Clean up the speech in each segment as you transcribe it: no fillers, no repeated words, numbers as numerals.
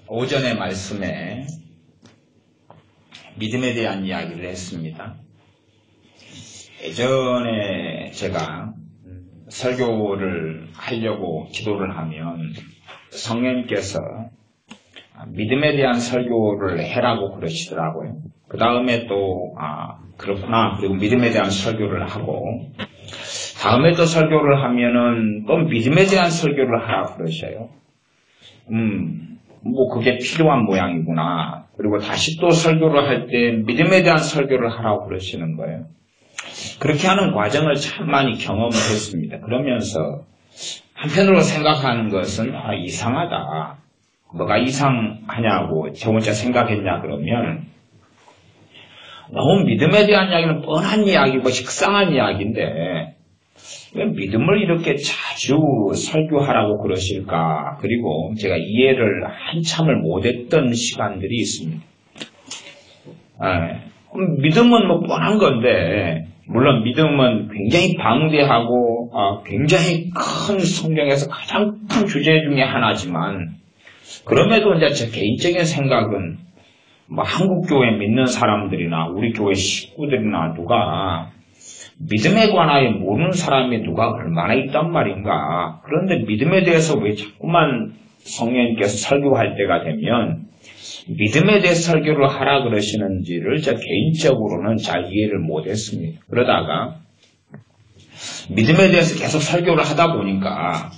오전의 말씀에 믿음에 대한 이야기를 했습니다. 예전에 제가 설교를 하려고 기도를 하면 성령님께서 믿음에 대한 설교를 해라고 그러시더라고요. 그 다음에 또 그렇구나, 그리고 믿음에 대한 설교를 하고, 다음에 또 설교를 하면은 또 믿음에 대한 설교를 하라고 그러셔요. 뭐 그게 필요한 모양이구나. 그리고 다시 또 설교를 할 때 믿음에 대한 설교를 하라고 그러시는 거예요. 그렇게 하는 과정을 참 많이 경험을 했습니다. 그러면서 한편으로 생각하는 것은 이상하다. 뭐가 이상하냐고 저 혼자 생각했냐 그러면, 너무 믿음에 대한 이야기는 뻔한 이야기고 식상한 이야기인데 왜 믿음을 이렇게 자주 설교하라고 그러실까? 그리고 제가 이해를 한참을 못했던 시간들이 있습니다. 믿음은 뭐 뻔한 건데, 물론 믿음은 굉장히 방대하고 굉장히 큰 성경에서 가장 큰 주제 중에 하나지만, 그럼에도 이제 제 개인적인 생각은 뭐 한국 교회 믿는 사람들이나 우리 교회 식구들이나 누가 믿음에 관하여 모르는 사람이 누가 얼마나 있단 말인가. 그런데 믿음에 대해서 왜 자꾸만 성령님께서 설교할 때가 되면 믿음에 대해서 설교를 하라 그러시는지를 저 개인적으로는 잘 이해를 못했습니다. 그러다가 믿음에 대해서 계속 설교를 하다 보니까,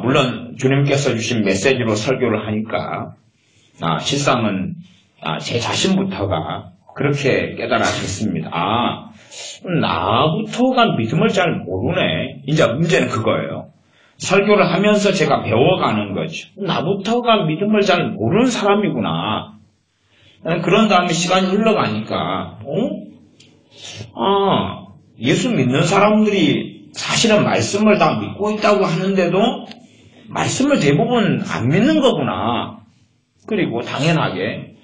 물론 주님께서 주신 메시지로 설교를 하니까 실상은 제 자신부터가 그렇게 깨달아졌습니다. 나부터가 믿음을 잘 모르네. 이제 문제는 그거예요. 설교를 하면서 제가 배워가는 거죠. 나부터가 믿음을 잘 모르는 사람이구나. 그런 다음에 시간이 흘러가니까 예수 믿는 사람들이 사실은 말씀을 다 믿고 있다고 하는데도 말씀을 대부분 안 믿는 거구나. 그리고 당연하게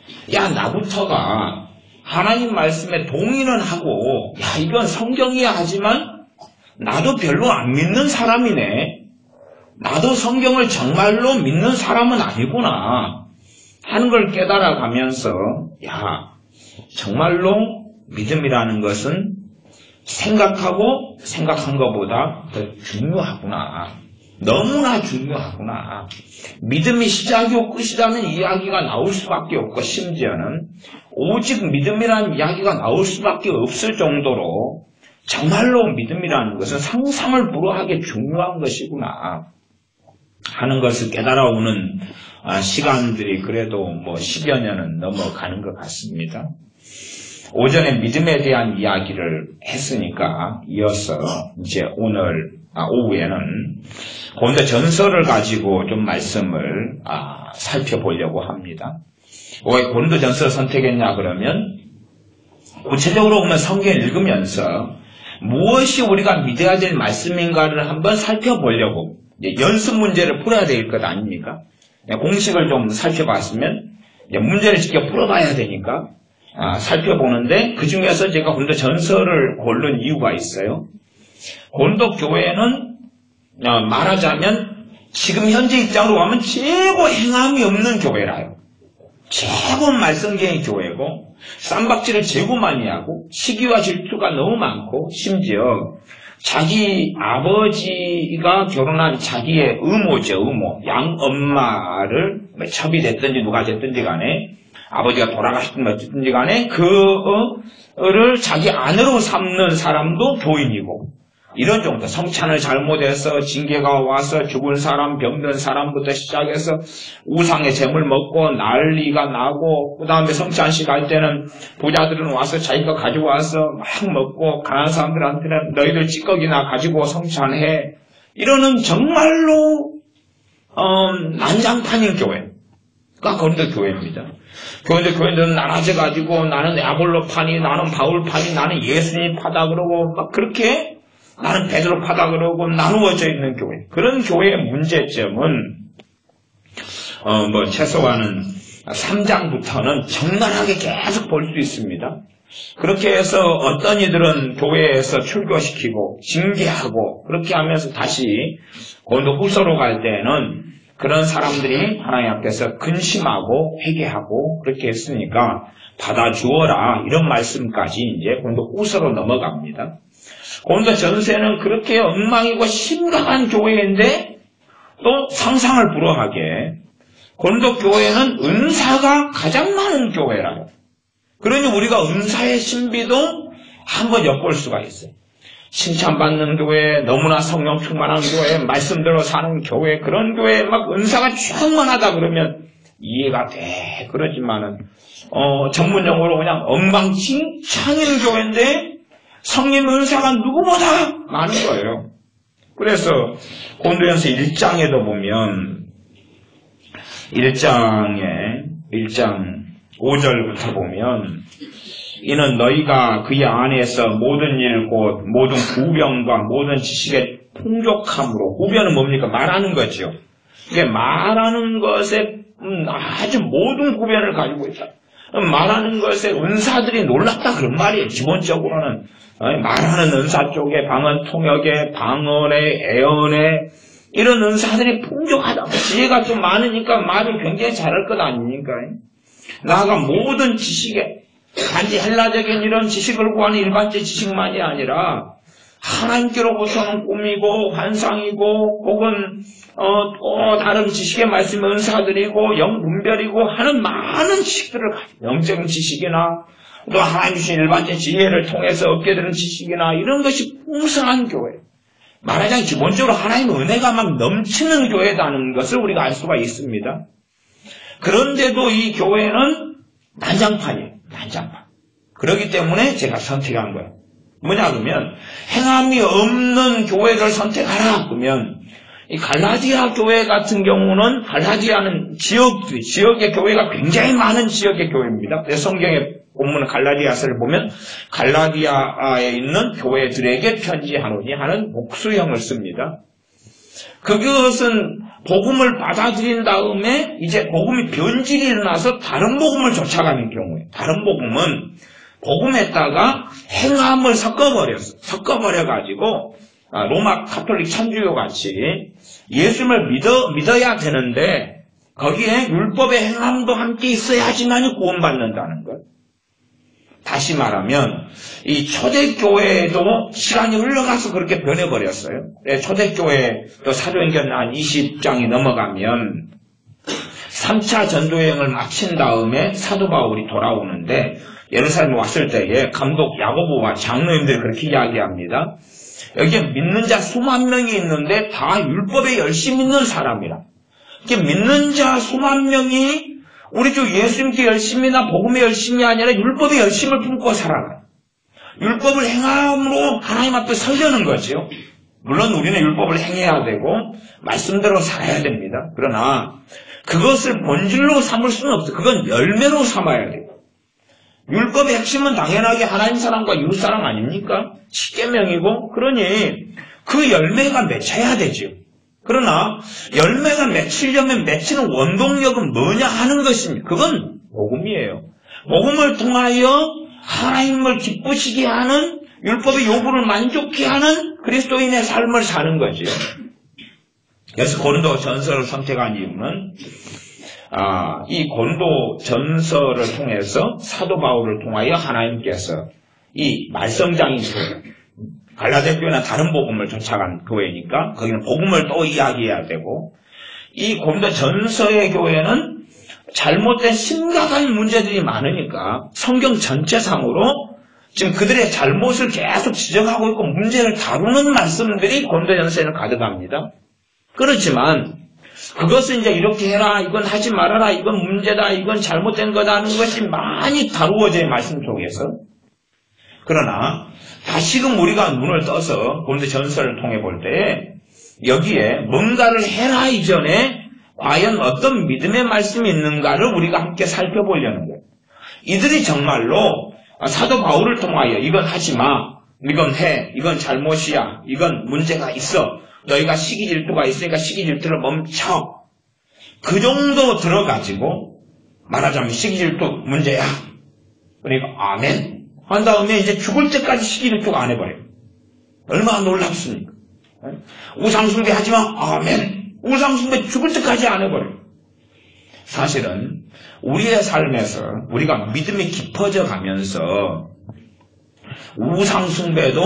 나부터가 하나님 말씀에 동의는 하고 이건 성경이야 하지만 나도 별로 안 믿는 사람이네. 나도 성경을 정말로 믿는 사람은 아니구나 하는 걸 깨달아가면서 정말로 믿음이라는 것은 생각하고 생각한 것보다 더 중요하구나. 너무나 중요하구나. 믿음이 시작이고 끝이라는 이야기가 나올 수밖에 없고, 심지어는 오직 믿음이라는 이야기가 나올 수밖에 없을 정도로 정말로 믿음이라는 것은 상상을 불허하게 중요한 것이구나 하는 것을 깨달아오는 시간들이 그래도 뭐 10여 년은 넘어가는 것 같습니다. 오전에 믿음에 대한 이야기를 했으니까 이어서 이제 오늘 오후에는 고린도 전서를 가지고 좀 말씀을 살펴보려고 합니다. 왜 고린도 전서를 선택했냐 그러면, 구체적으로 보면 성경을 읽으면서 무엇이 우리가 믿어야 될 말씀인가를 한번 살펴보려고, 연습 문제를 풀어야 될 것 아닙니까? 공식을 좀 살펴봤으면 문제를 직접 풀어봐야 되니까 살펴보는데, 그 중에서 제가 고린도 전서를 고른 이유가 있어요. 고린도 교회는 말하자면 지금 현재 입장으로 가면 최고 행함이 없는 교회라요. 최고 말썽쟁이 교회고, 쌈박질을 최고 많이 하고, 시기와 질투가 너무 많고, 심지어 자기 아버지가 결혼한 자기의 의모죠, 의모. 양엄마를 첩이 됐든지 누가 됐든지 간에, 아버지가 돌아가셨든지 어쨌든지 간에 그를 자기 아내로 삼는 사람도 교인이고, 이런 정도 성찬을 잘못해서 징계가 와서 죽은 사람, 병든 사람부터 시작해서 우상의 잼을 먹고 난리가 나고, 그 다음에 성찬식 할 때는 부자들은 와서 자기가 가지고 와서 막 먹고, 가난한 사람들한테는 너희들 찌꺼기나 가지고 성찬해, 이러는 정말로 난장판인 교회가 고린도 교회입니다. 고린도 교회들은 나눠져가지고 나는 아볼로파니, 나는 바울파니, 나는 예수님파다 그러고 막 그렇게, 나는 베드로파다 그러고 나누어져 있는 교회. 그런 교회의 문제점은 최소한은 3장부터는 적나라하게 계속 볼 수 있습니다. 그렇게 해서 어떤 이들은 교회에서 출교시키고 징계하고 그렇게 하면서 다시 고린도 후서로 갈 때는 그런 사람들이 하나님 앞에서 근심하고 회개하고 그렇게 했으니까 받아주어라 이런 말씀까지 이제 고린도 후서로 넘어갑니다. 고린도 전서는 그렇게 엉망이고 심각한 교회인데 또 상상을 불허하게 고린도 교회는 은사가 가장 많은 교회라요. 그러니 우리가 은사의 신비도 한번 엿볼 수가 있어요. 칭찬받는 교회, 너무나 성령 충만한 교회, 말씀대로 사는 교회, 그런 교회 막 은사가 충만하다 그러면 이해가 돼. 그러지만은 전문용어로 그냥 엉망진창인 교회인데 성령 은사가 누구보다 많은 거예요. 그래서 고린도전서 1장에도 보면 1장 5절부터 보면 이는 너희가 그의 안에서 모든 일 곧 모든 구변과 모든 지식의 풍족함으로, 구변은 뭡니까? 말하는 거죠. 이게 말하는 것에 아주 모든 구변을 가지고 있다. 말하는 것에 은사들이 놀랍다 그런 말이에요. 기본적으로는 말하는 은사 쪽에 방언 통역에 방언에 애언에 이런 은사들이 풍족하다. 지혜가 좀 많으니까 말을 굉장히 잘할 것 아닙니까? 나아가 모든 지식에 단지 헬라적인 이런 지식을 구하는 일반적 지식만이 아니라 하나님께로부터는 꿈이고 환상이고 혹은 또 다른 지식의 말씀 은사들이고 영분별이고 하는 많은 지식들을 가지고 영적인 지식이나 또 하나님 주신 일반적 지혜를 통해서 얻게 되는 지식이나 이런 것이 풍성한 교회. 말하자면 기본적으로 하나님의 은혜가 막 넘치는 교회라는 것을 우리가 알 수가 있습니다. 그런데도 이 교회는 난장판이에요. 난장판. 그렇기 때문에 제가 선택한 거예요. 뭐냐 그러면 행함이 없는 교회를 선택하라 그러면 이 갈라디아 교회 같은 경우는 갈라디아는 지역의 교회가 굉장히 많은 지역의 교회입니다. 성경의 본문 갈라디아서를 보면 갈라디아에 있는 교회들에게 편지하노니 하는 복수형을 씁니다. 그것은 복음을 받아들인 다음에 이제 복음이 변질이 일어나서 다른 복음을 쫓아가는 경우에 다른 복음은 복음에다가 행함을 섞어버려가지고 로마 카톨릭 천주교 같이 예수님을 믿어야 되는데 거기에 율법의 행함도 함께 있어야지만 구원받는다는 것. 다시 말하면 이 초대교회도 시간이 흘러가서 그렇게 변해버렸어요. 초대교회 또 사도행전 한 20장이 넘어가면 3차 전도여행을 마친 다음에 사도 바울이 돌아오는데 예루살렘에 왔을 때에 감독 야고보와 장로님들이 그렇게 이야기합니다. 여기에 믿는 자 수만 명이 있는데 다 율법에 열심히 믿는 사람이라. 이렇게 믿는 자 수만 명이 우리 주 예수님께 열심이나 복음에 열심이 아니라 율법에 열심을 품고 살아가요. 율법을 행함으로 하나님 앞에 서려는 거죠. 물론 우리는 율법을 행해야 되고 말씀대로 살아야 됩니다. 그러나 그것을 본질로 삼을 수는 없어요. 그건 열매로 삼아야 돼요. 율법의 핵심은 당연하게 하나님 사랑과 이웃 사랑 아닙니까? 십계명이고 그러니 그 열매가 맺혀야 되죠. 그러나 열매가 맺히려면 맺히는 원동력은 뭐냐 하는 것입니다. 그건 복음이에요. 복음을 통하여 하나님을 기쁘시게 하는 율법의 요구를 만족케 하는 그리스도인의 삶을 사는 거죠. 그래서 고린도 전서를 선택한 이유는 이 고린도 전서를 통해서 사도 바울을 통하여 하나님께서 이 말썽장인 교회 갈라디아 교회나 다른 복음을 쫓아간 교회니까 거기는 복음을 또 이야기해야 되고 이 고린도 전서의 교회는 잘못된 심각한 문제들이 많으니까 성경 전체상으로 지금 그들의 잘못을 계속 지적하고 있고 문제를 다루는 말씀들이 고린도 전서에는 가득합니다. 그렇지만 그것은 이제 이렇게 해라, 이건 하지 말아라, 이건 문제다, 이건 잘못된 거다 하는 것이 많이 다루어져요, 말씀 속에서. 그러나 다시금 우리가 눈을 떠서 고린도 전서를 통해 볼 때 여기에 뭔가를 해라 이전에 과연 어떤 믿음의 말씀이 있는가를 우리가 함께 살펴보려는 거예요. 이들이 정말로 사도 바울을 통하여 이건 하지 마, 이건 해, 이건 잘못이야, 이건 문제가 있어, 너희가 시기 질투가 있으니까 시기 질투를 멈춰. 그 정도 들어가지고 말하자면 시기 질투 문제야. 그러니까 아멘 한 다음에 이제 죽을 때까지 시기 질투가 안 해버려요. 얼마나 놀랍습니까? 우상숭배 하지마. 아멘. 우상숭배 죽을 때까지 안 해버려요. 사실은 우리의 삶에서 우리가 믿음이 깊어져 가면서 우상숭배도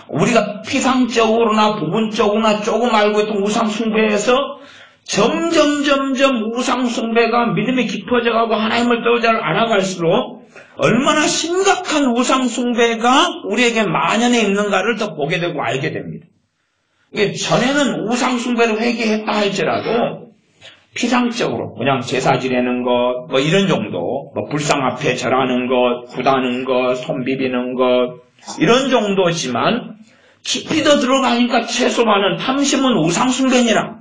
우리가 피상적으로나 부분적으로나 조금 알고 있던 우상숭배에서 점점 우상숭배가 믿음이 깊어져가고 하나님을 더 잘 알아갈수록 얼마나 심각한 우상숭배가 우리에게 만연해 있는가를 더 보게 되고 알게 됩니다. 전에는 우상숭배를 회개했다 할지라도 피상적으로 그냥 제사 지내는 것, 뭐 이런 정도, 뭐 불상 앞에 절하는 것, 굿하는 것, 손 비비는 것 이런 정도지만 깊이 더 들어가니까 최소한은 탐심은 우상숭배니라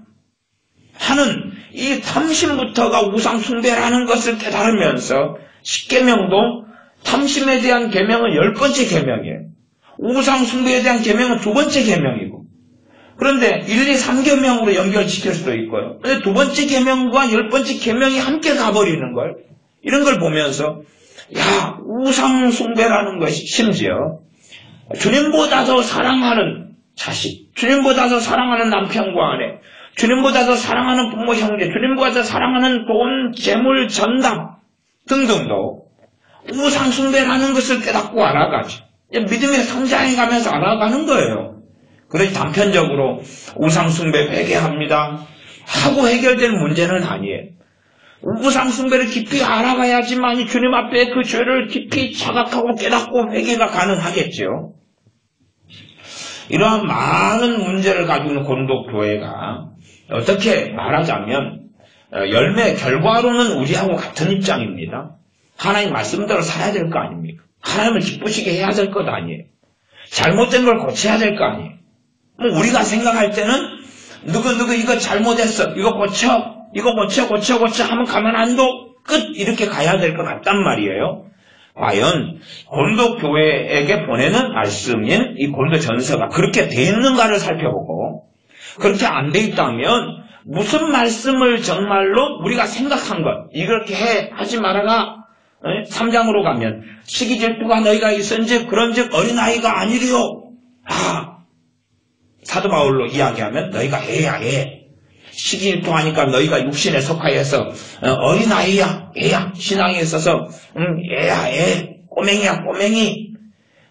하는 이 탐심부터가 우상숭배라는 것을 깨달으면서 십계명도 탐심에 대한 계명은 10번째 계명이에요. 우상숭배에 대한 계명은 2번째 계명이고 그런데 1, 2, 3계명으로 연결시킬 수도 있고요. 근데 2번째 계명과 10번째 계명이 함께 가버리는 걸 이런 걸 보면서 야 우상숭배라는 것이 심지어 주님보다 더 사랑하는 자식, 주님보다 더 사랑하는 남편과 아내, 주님보다 더 사랑하는 부모 형제, 주님보다 더 사랑하는 돈, 재물, 전당 등등도 우상숭배라는 것을 깨닫고 알아가죠. 믿음의 성장해 가면서 알아가는 거예요. 그러니 단편적으로 우상숭배 회개합니다 하고 해결될 문제는 아니에요. 우상숭배를 깊이 알아가야지만 주님 앞에 그 죄를 깊이 자각하고 깨닫고 회개가 가능하겠죠. 이러한 많은 문제를 가지고 있는 고린도 교회가 어떻게 말하자면 결과로는 우리하고 같은 입장입니다. 하나님 말씀대로 살아야 될 거 아닙니까? 하나님을 기쁘시게 해야 될 것 아니에요. 잘못된 걸 고쳐야 될 거 아니에요. 뭐 우리가 생각할 때는 누구 이거 잘못했어. 이거 고쳐 하면 가만 안 둬. 끝 이렇게 가야 될 것 같단 말이에요. 과연 고린도 교회에게 보내는 말씀인 이 고린도 전서가 그렇게 돼 있는가를 살펴보고 그렇게 안 돼 있다면 무슨 말씀을 정말로 우리가 생각한 것 이렇게 하지 말아라 3장으로 가면 시기질투가 너희가 있은즉 그런즉 어린아이가 아니리요. 사도 바울로 이야기하면 너희가 애야 애. 시기질투하니까 너희가 육신에 속하여서 어린아이야 애야. 신앙에 있어서 애야 애. 꼬맹이야 꼬맹이.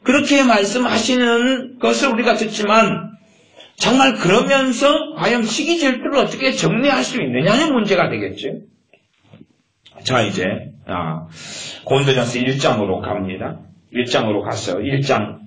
그렇게 말씀하시는 것을 우리가 듣지만 정말 그러면서 과연 시기질투를 어떻게 정리할 수 있느냐는 문제가 되겠죠. 자 이제 고린도전서 1장으로 갑니다. 1장으로 가서 1장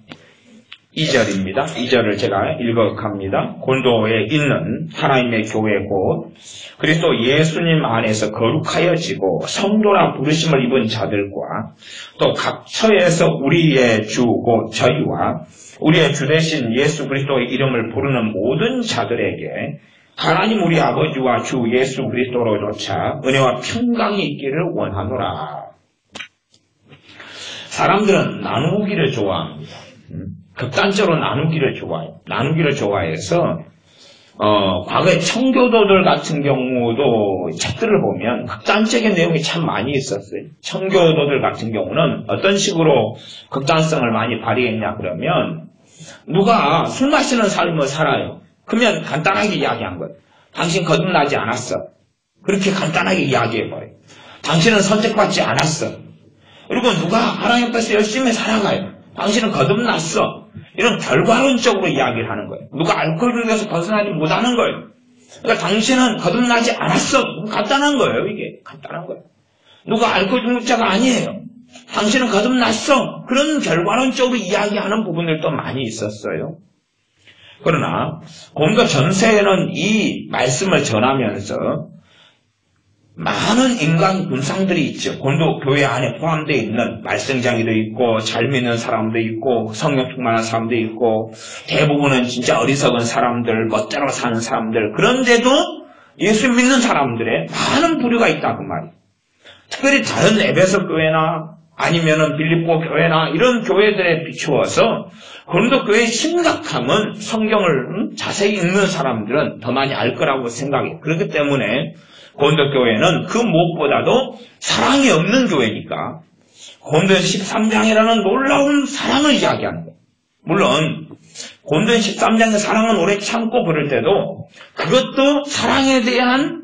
2절입니다. 2절을 제가 읽어갑니다. 고린도에 있는 하나님의 교회 곧 그리스도 예수님 안에서 거룩하여지고 성도라 부르심을 입은 자들과 또 각 처에서 우리의 주 곧 저희와 우리의 주 되신 예수 그리스도의 이름을 부르는 모든 자들에게 하나님 우리 아버지와 주 예수 그리스도로조차 은혜와 평강이 있기를 원하노라. 사람들은 나누기를 좋아합니다. 극단적으로 나누기를 좋아해요. 나누기를 좋아해서 과거에 청교도들 같은 경우도 책들을 보면 극단적인 내용이 참 많이 있었어요. 청교도들 같은 경우는 어떤 식으로 극단성을 많이 발휘했냐 그러면 누가 술 마시는 삶을 살아요. 그러면 간단하게 이야기한 거예요. 당신 거듭나지 않았어. 그렇게 간단하게 이야기해버려요. 당신은 선택받지 않았어. 그리고 누가 하나님 앞에서 열심히 살아가요. 당신은 거듭났어. 이런 결과론적으로 이야기를 하는 거예요. 누가 알코올에서 벗어나지 못하는 거예요. 그러니까 당신은 거듭나지 않았어. 간단한 거예요. 이게 간단한 거예요. 누가 알코올 중독자가 아니에요. 당신은 거듭났어. 그런 결과론적으로 이야기하는 부분들도 많이 있었어요. 그러나 고린도 전서에는 이 말씀을 전하면서 많은 인간 군상들이 있죠. 고린도 교회 안에 포함되어 있는 말썽장이도 있고 잘 믿는 사람도 있고 성령 충만한 사람도 있고 대부분은 진짜 어리석은 사람들, 멋대로 사는 사람들 그런데도 예수 믿는 사람들의 많은 부류가 있다 그 말이에요. 특별히 다른 에베소 교회나 아니면은 빌립보 교회나 이런 교회들에 비추어서 고린도 교회의 심각함은 성경을 자세히 읽는 사람들은 더 많이 알 거라고 생각해요. 그렇기 때문에 고린도 교회는 그 무엇보다도 사랑이 없는 교회니까 고린도 13장이라는 놀라운 사랑을 이야기하는 거예요. 물론 고린도전 13장의 사랑은 오래 참고 그럴 때도 그것도 사랑에 대한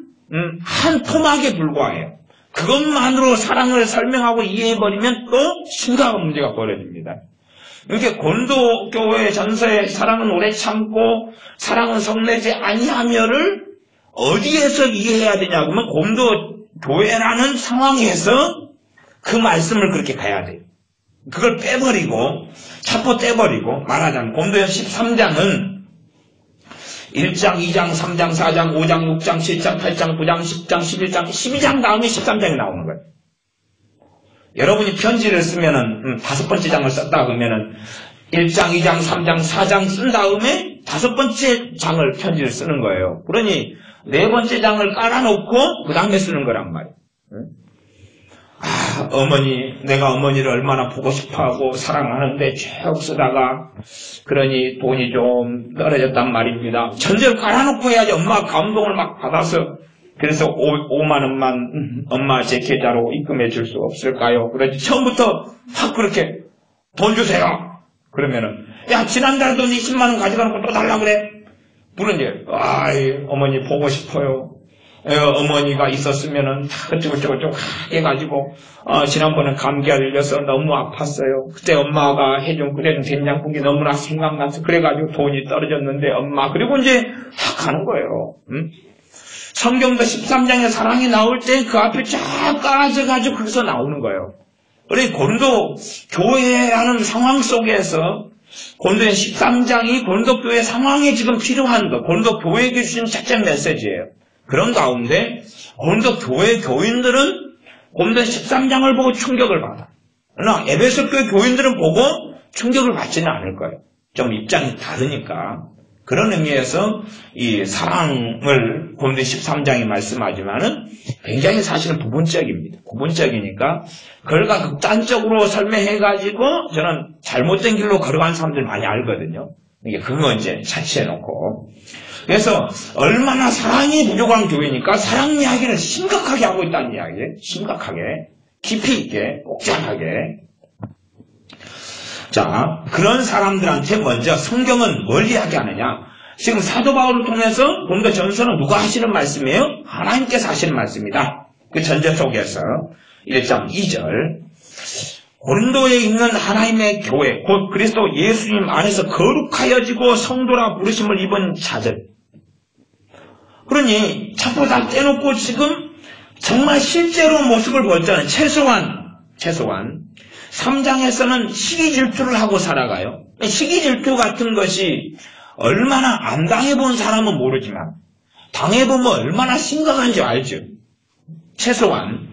한 토막에 불과해요. 그것만으로 사랑을 설명하고 이해해버리면 또 심각한 문제가 벌어집니다. 이렇게 고린도 교회 전서의 사랑은 오래 참고 사랑은 성내지 아니하며를 어디에서 이해해야 되냐 그러면 고린도 교회라는 상황에서 그 말씀을 그렇게 가야 돼요. 그걸 빼버리고 차포 떼버리고 말하자면 고린도전 13장은 1장, 2장, 3장, 4장, 5장, 6장, 7장, 8장, 9장, 10장, 11장, 12장 다음에 13장이 나오는 거예요. 여러분이 편지를 쓰면은 5번째 장을 썼다 그러면은 1장, 2장, 3장, 4장 쓴 다음에 5번째 장을 편지를 쓰는 거예요. 그러니 4번째 장을 깔아놓고 그 다음에 쓰는 거란 말이에요. 내가 어머니를 얼마나 보고 싶어하고 사랑하는데 쭉 쓰다가 그러니 돈이 좀 떨어졌단 말입니다. 전제를 깔아놓고 해야지 엄마가 감동을 막 받아서 그래서 5만 원만 엄마 제 계좌로 입금해 줄 수 없을까요? 그래서 처음부터 확 그렇게 돈 주세요. 그러면은 야 지난달 돈 20만 원 가져가놓고 또 달라 그래. 그러니 어머니 보고 싶어요. 어머니가 있었으면은 어쩌고저쩌고 해가지고 지난번에 감기가 걸려서 너무 아팠어요. 그때 엄마가 해준 끓여준 된장국이 너무나 생각나서 그래가지고 돈이 떨어졌는데 엄마 그리고 이제 확 가는 거예요. 성경도 13장에 사랑이 나올 때 그 앞에 쫙 깔아져가지고 거기서 나오는 거예요. 우리 고린도 교회라는 상황 속에서 고린도전 13장이 고린도 교회 상황에 지금 필요한 것, 고린도 교회에게 주신 첫째 메시지예요. 그런 가운데 고린도 교회 교인들은 고린도전 13장을 보고 충격을 받아. 그러나 에베소 교회 교인들은 보고 충격을 받지는 않을 거예요. 좀 입장이 다르니까. 그런 의미에서 이 사랑을 고린도전 13장이 말씀하지만은 굉장히 사실은 부분적입니다. 부분적이니까 그걸 극단적으로 설명해가지고 저는 잘못된 길로 걸어간 사람들 많이 알거든요. 이게 그거 이제 차치해놓고. 그래서 얼마나 사랑이 부족한 교회니까 사랑 이야기를 심각하게 하고 있다는 이야기예요. 심각하게, 깊이 있게, 복잡하게. 자, 그런 사람들한테 먼저 성경은 뭘 이야기하느냐? 지금 사도 바울을 통해서 고린도 전서는 누가 하시는 말씀이에요? 하나님께서 하시는 말씀이다. 그 전제 속에서 1장 2절 고린도에 있는 하나님의 교회, 곧 그리스도 예수님 안에서 거룩하여지고 성도라 부르심을 입은 자들. 그러니 자꾸 다 떼놓고 지금 정말 실제로 모습을 보였잖아요. 최소한 3장에서는 시기질투를 하고 살아가요. 시기질투 같은 것이 얼마나 안 당해본 사람은 모르지만 당해보면 얼마나 심각한지 알죠. 최소한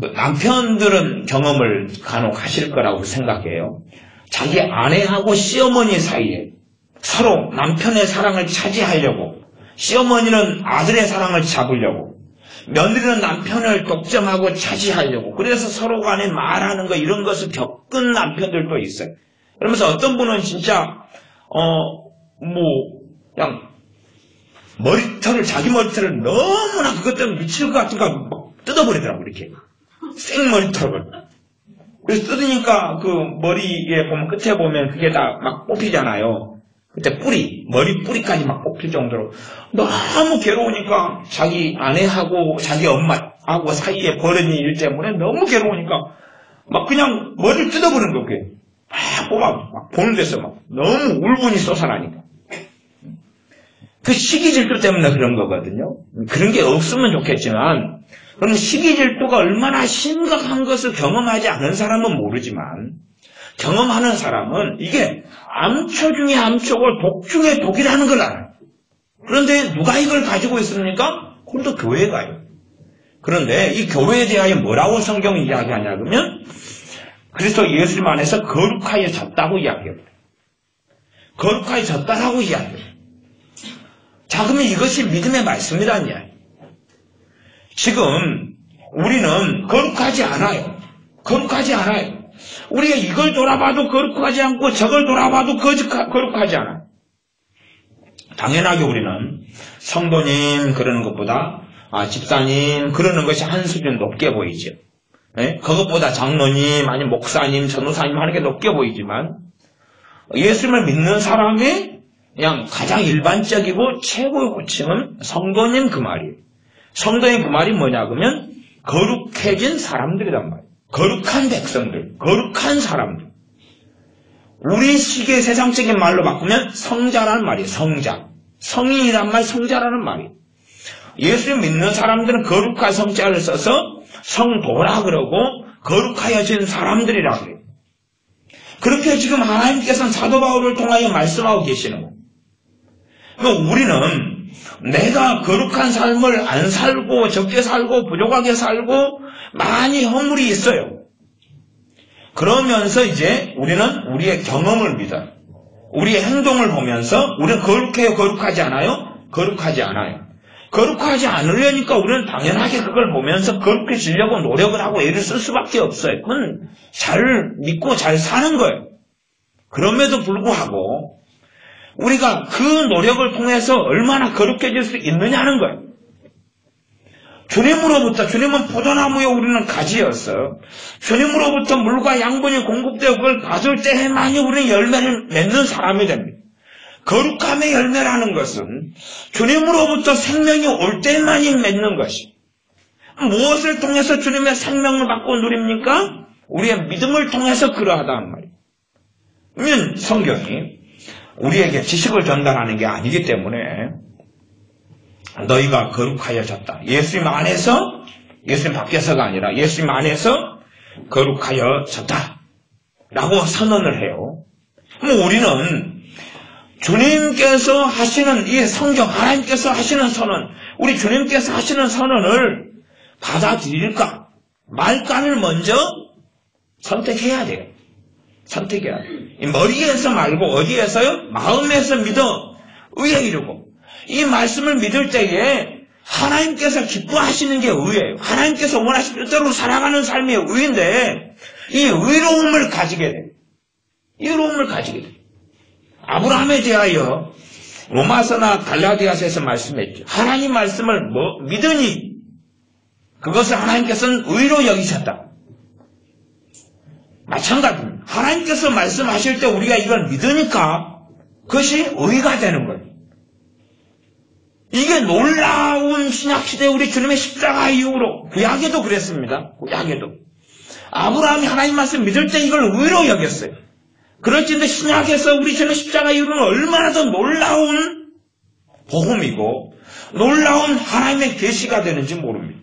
남편들은 경험을 간혹 하실 거라고 생각해요. 자기 아내하고 시어머니 사이에 서로 남편의 사랑을 차지하려고, 시어머니는 아들의 사랑을 잡으려고, 며느리는 남편을 독점하고 차지하려고, 그래서 서로 간에 말하는 거 이런 것을 겪은 남편들도 있어요. 그러면서 어떤 분은 진짜 그냥 자기 머리털을 너무나 그것 때문에 미칠 것 같으니까 막 뜯어버리더라고, 이렇게. 생머리털을. 그래서 뜯으니까 그 머리에 보면, 끝에 보면 그게 다 막 뽑히잖아요. 그때 머리 뿌리까지 막 뽑힐 정도로 너무 괴로우니까 자기 아내하고 자기 엄마하고 사이에 벌어진 일 때문에 너무 괴로우니까 막 그냥 머리를 뜯어버리는 거, 그게. 막 보는 데서 막 너무 울분이 쏟아나니까. 그 시기질투 때문에 그런 거거든요. 그런 게 없으면 좋겠지만, 그럼 시기질투가 얼마나 심각한 것을 경험하지 않은 사람은 모르지만, 경험하는 사람은 이게 암초 중에 암초고 독 중에 독이라는 걸 알아요. 그런데 누가 이걸 가지고 있습니까? 그것도 교회가요. 그런데 이 교회에 대하여 뭐라고 성경이 이야기하냐 그러면 그리스도 예수님 안에서 거룩하여졌다고 이야기해요. 거룩하여졌다라고 이야기해요. 자, 그러면 이것이 믿음의 말씀이라는 이야기예요. 지금 우리는 거룩하지 않아요. 거룩하지 않아요. 우리가 이걸 돌아봐도 거룩하지 않고 저걸 돌아봐도 거룩하지 않아요. 당연하게 우리는 성도님 그러는 것보다 집사님 그러는 것이 한 수준 높게 보이죠. 네? 그것보다 장로님 아니면 목사님 전도사님 하는 게 높게 보이지만 예수님을 믿는 사람이 그냥 가장 일반적이고 최고의 호칭은 성도님 그 말이에요. 성도님 그 말이 뭐냐 그러면 거룩해진 사람들이란 말이에요. 거룩한 백성들, 거룩한 사람들. 우리 시기의 세상적인 말로 바꾸면 성자라는 말이에요. 성자. 성인이란 말 성자라는 말이에요. 예수님 믿는 사람들은 거룩한 성자를 써서 성도라 그러고 거룩하여진 사람들이라고 해요. 그렇게 지금 하나님께서는 사도 바울을 통하여 말씀하고 계시는 거예요. 그러니까 우리는 내가 거룩한 삶을 안 살고 적게 살고 부족하게 살고 많이 허물이 있어요. 그러면서 이제 우리는 우리의 경험을 믿어요. 우리의 행동을 보면서 우리는 거룩해요? 거룩하지 않아요? 거룩하지 않아요. 거룩하지 않으려니까 우리는 당연하게 그걸 보면서 거룩해지려고 노력을 하고 애를 쓸 수밖에 없어요. 그건 잘 믿고 잘 사는 거예요. 그럼에도 불구하고 우리가 그 노력을 통해서 얼마나 거룩해질 수 있느냐는 거예요. 주님으로부터, 주님은 포도나무에 우리는 가지였어. 주님으로부터 물과 양분이 공급되고 그걸 받을 때에만이 우리는 열매를 맺는 사람이 됩니다. 거룩함의 열매라는 것은 주님으로부터 생명이 올 때만이 맺는 것이. 무엇을 통해서 주님의 생명을 받고 누립니까? 우리의 믿음을 통해서 그러하다는 말이에요. 그러면 성경이 우리에게 지식을 전달하는 게 아니기 때문에 너희가 거룩하여졌다. 예수님 안에서, 예수님 밖에서가 아니라 예수님 안에서 거룩하여졌다. 라고 선언을 해요. 그럼 우리는 주님께서 하시는 이 성경, 하나님께서 하시는 선언, 우리 주님께서 하시는 선언을 받아들일까? 말까를 먼저 선택해야 돼요. 선택해야 돼요. 머리에서 말고 어디에서요? 마음에서 믿어 의에 이르고 이 말씀을 믿을 때에 하나님께서 기뻐하시는 게 의예요. 하나님께서 원하시는 뜻대로 살아가는 삶이 의인데 이 의로움을 가지게 돼요. 의로움을 가지게 돼요. 아브라함에 대하여 로마서나 갈라디아서에서 말씀했죠. 하나님 말씀을 믿으니 그것을 하나님께서는 의로 여기셨다. 마찬가지입니다. 하나님께서 말씀하실 때 우리가 이걸 믿으니까 그것이 의가 되는 거예요. 이게 놀라운 신약시대 우리 주님의 십자가 이후로 구약에도 그랬습니다. 구약에도. 아브라함이 하나님 말씀 믿을 때 이걸 의로 여겼어요. 그럴진데 신약에서 우리 주님의 십자가 이후로는 얼마나 더 놀라운 복음이고 놀라운 하나님의 계시가 되는지 모릅니다.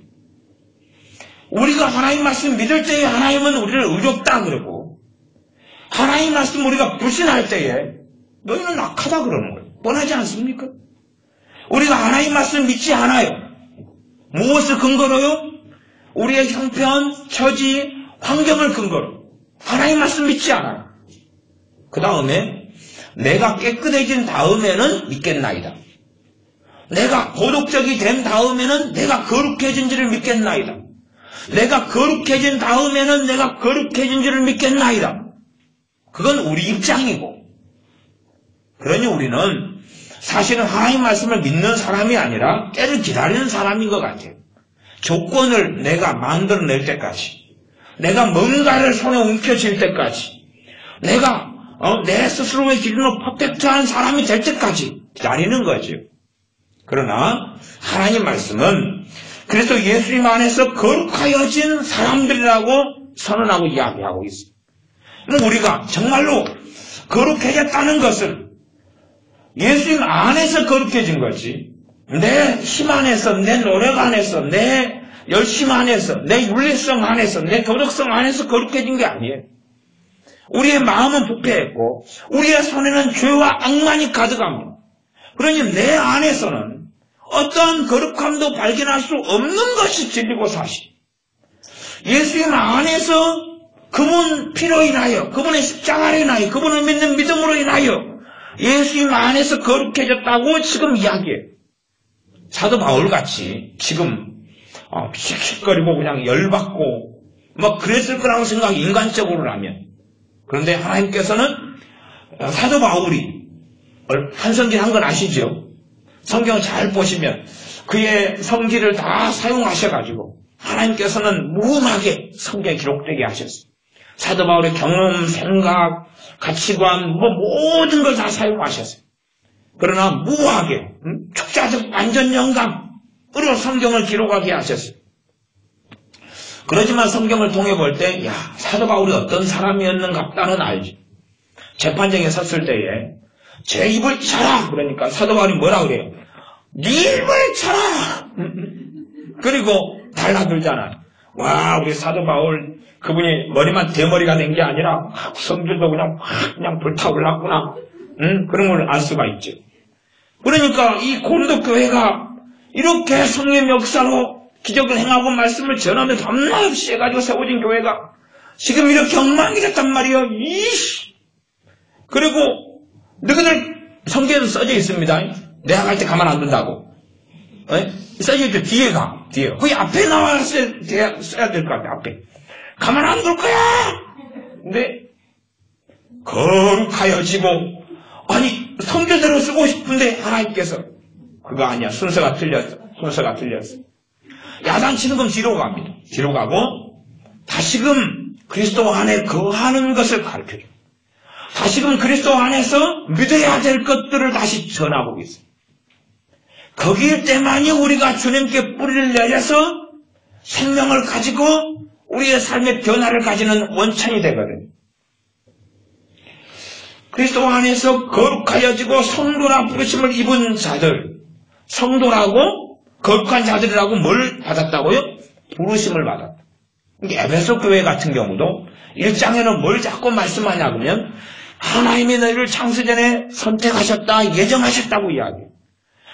우리가 하나님 말씀 믿을 때에 하나님은 우리를 의롭다 그러고 하나님 말씀 우리가 불신할 때에 너희는 악하다 그러는 거예요. 뻔하지 않습니까? 우리가 하나님 말씀 믿지 않아요. 무엇을 근거로요? 우리의 형편, 처지, 환경을 근거로 하나님 말씀 믿지 않아요. 그 다음에 내가 깨끗해진 다음에는 믿겠나이다. 내가 도덕적이 된 다음에는 내가 거룩해진 줄을 믿겠나이다. 내가 거룩해진 다음에는 내가 거룩해진 줄을 믿겠나이다. 그건 우리 입장이고 그러니 우리는 사실은 하나님 말씀을 믿는 사람이 아니라 때를 기다리는 사람인 것 같아요. 조건을 내가 만들어낼 때까지 내가 뭔가를 손에 움켜쥘 때까지 내가 내 스스로의 기준으로 퍼펙트한 사람이 될 때까지 기다리는 거죠. 그러나 하나님 말씀은 그래서 예수님 안에서 거룩하여진 사람들이라고 선언하고 이야기하고 있어요. 그럼 우리가 정말로 거룩해졌다는 것은 예수님 안에서 거룩해진 거지 내 힘 안에서 내 노력 안에서 내 열심 안에서 내 윤리성 안에서 내 도덕성 안에서 거룩해진 게 아니에요. 우리의 마음은 부패했고 우리의 손에는 죄와 악만이 가득합니다. 그러니 내 안에서는 어떠한 거룩함도 발견할 수 없는 것이 진리고 사실. 예수님 안에서 그분 피로 인하여 그분의 십자가로 인하여 그분을 믿는 믿음으로 인하여 예수님 안에서 거룩해졌다고 지금 이야기해요. 사도 바울같이 지금 킥킥거리고 그냥 열받고 뭐 그랬을 거라고 생각 인간적으로라면 그런데 하나님께서는 사도 바울이 한성질 한 건 아시죠? 성경 잘 보시면 그의 성질을 다 사용하셔가지고 하나님께서는 무음하게 성경에 기록되게 하셨어요. 사도 바울의 경험, 생각, 가치관, 모든 걸 다 사용하셨어요. 그러나 무하게, 축자적 완전 영감으로 성경을 기록하게 하셨어요. 그러지만 성경을 통해 볼 때, 사도 바울이 어떤 사람이었는가는 알지. 재판정에 섰을 때에, 제 입을 차라! 그러니까 사도 바울이 뭐라 그래요? 네 입을 차라! 그리고 달라들잖아. 와, 우리 사도 바울, 그분이 머리만 대머리가 된 게 아니라, 성질도 그냥 불타올랐구나. 그런 걸 알 수가 있죠. 그러니까 이 고린도 교회가 이렇게 성령 역사로 기적을 행하고 말씀을 전하며 밤낮 없이 해가지고 세워진 교회가 지금 이렇게 엉망이 됐단 말이에요. 그리고 너희들 성경에도 써져 있습니다. 내가 갈 때 가만 안 둔다고. 써져 있죠. 뒤에. 거기 앞에 나와서 써야 될 것 같아. 앞에. 가만 안 둘 거야. 근데 거룩하여지고 아니 성경대로 쓰고 싶은데 하나님께서 그거 아니야. 순서가 틀렸어. 야단치는 건 뒤로 갑니다. 뒤로 가고 다시금 그리스도 안에 거하는 것을 가르쳐줘요. 다시금 그리스도 안에서 믿어야 될 것들을 다시 전하고 있어요. 거기일 때만이 우리가 주님께 뿌리를 내려서 생명을 가지고 우리의 삶의 변화를 가지는 원천이 되거든요. 그리스도 안에서 거룩하여지고 성도라 부르심을 입은 자들, 성도라고 거룩한 자들이라고 뭘 받았다고요? 부르심을 받았다. 에베소 교회 같은 경우도 1장에는 뭘 자꾸 말씀하냐 그러면 하나님이 너희를 창세전에 선택하셨다, 예정하셨다고 이야기해요.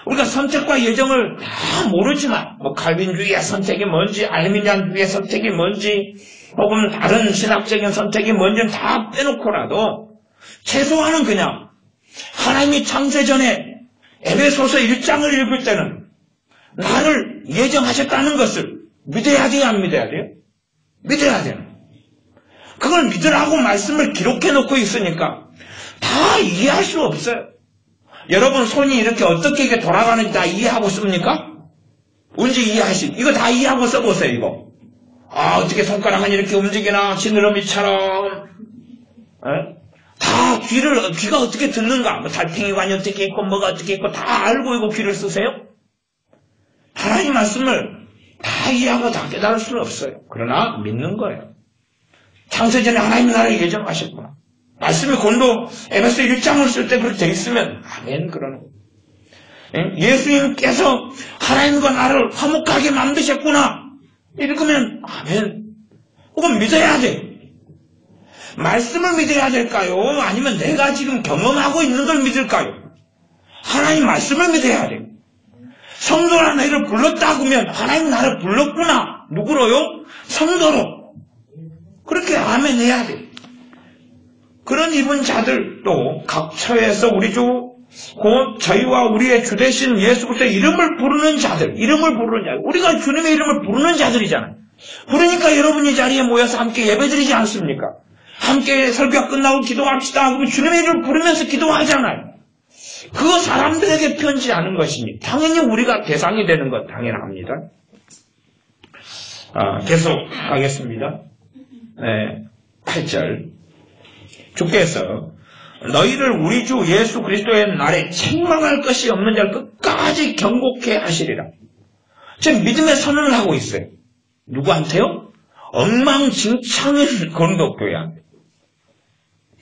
우리가 선택과 예정을 다 모르지만 칼빈주의의 선택이 뭔지 알미니안주의의 선택이 뭔지 혹은 다른 신학적인 선택이 뭔지는 다 빼놓고라도 최소한은 그냥 하나님이 창세전에 에베소서 1장을 읽을 때는 나를 예정하셨다는 것을 믿어야 돼요, 안 믿어야 돼요? 믿어야 돼요. 그걸 믿으라고 말씀을 기록해 놓고 있으니까 다 이해할 수 없어요. 여러분 손이 이렇게 어떻게 돌아가는지 다 이해하고 씁니까? 뭔지 이거 다 이해하고 써보세요, 이거. 어떻게 손가락은 이렇게 움직이나, 지느러미처럼. 다 귀가 어떻게 듣는가? 달팽이관이 어떻게 있고, 뭐가 어떻게 있고, 다 알고 이거 귀를 쓰세요? 하나님 말씀을 다 이해하고 다 깨달을 수는 없어요. 그러나 믿는 거예요. 창세전에 하나님이 나를 예정하셨구나. 말씀이 고린도 에베소 1장을 쓸 때 그렇게 돼 있으면 아멘 그러는 거예요. 예수님께서 하나님과 나를 화목하게 만드셨구나. 읽으면 아멘. 그건 믿어야 돼. 말씀을 믿어야 될까요? 아니면 내가 지금 경험하고 있는 걸 믿을까요? 하나님 말씀을 믿어야 돼. 성도라 너희를 불렀다 그러면 하나님 나를 불렀구나. 누구로요? 성도로. 그렇게 아멘 해야 돼. 그런 입은 자들도 각 처에서 우리 주, 곧 저희와 우리의 주 되신 예수 그리스도의 이름을 부르는 자들, 우리가 주님의 이름을 부르는 자들이잖아요. 그러니까 여러분이 자리에 모여서 함께 예배드리지 않습니까? 함께 설교가 끝나고 기도합시다. 그러면 주님의 이름을 부르면서 기도하잖아요. 그 사람들에게 편지하는 것이니 당연히 우리가 대상이 되는 것 당연합니다. 계속 하겠습니다. 8절. 주께서 너희를 우리 주 예수 그리스도의 날에 책망할 것이 없는 자를 끝까지 경고케 하시리라. 지금 믿음의 선언을 하고 있어요. 누구한테요? 엉망진창인 고린도 교회한테.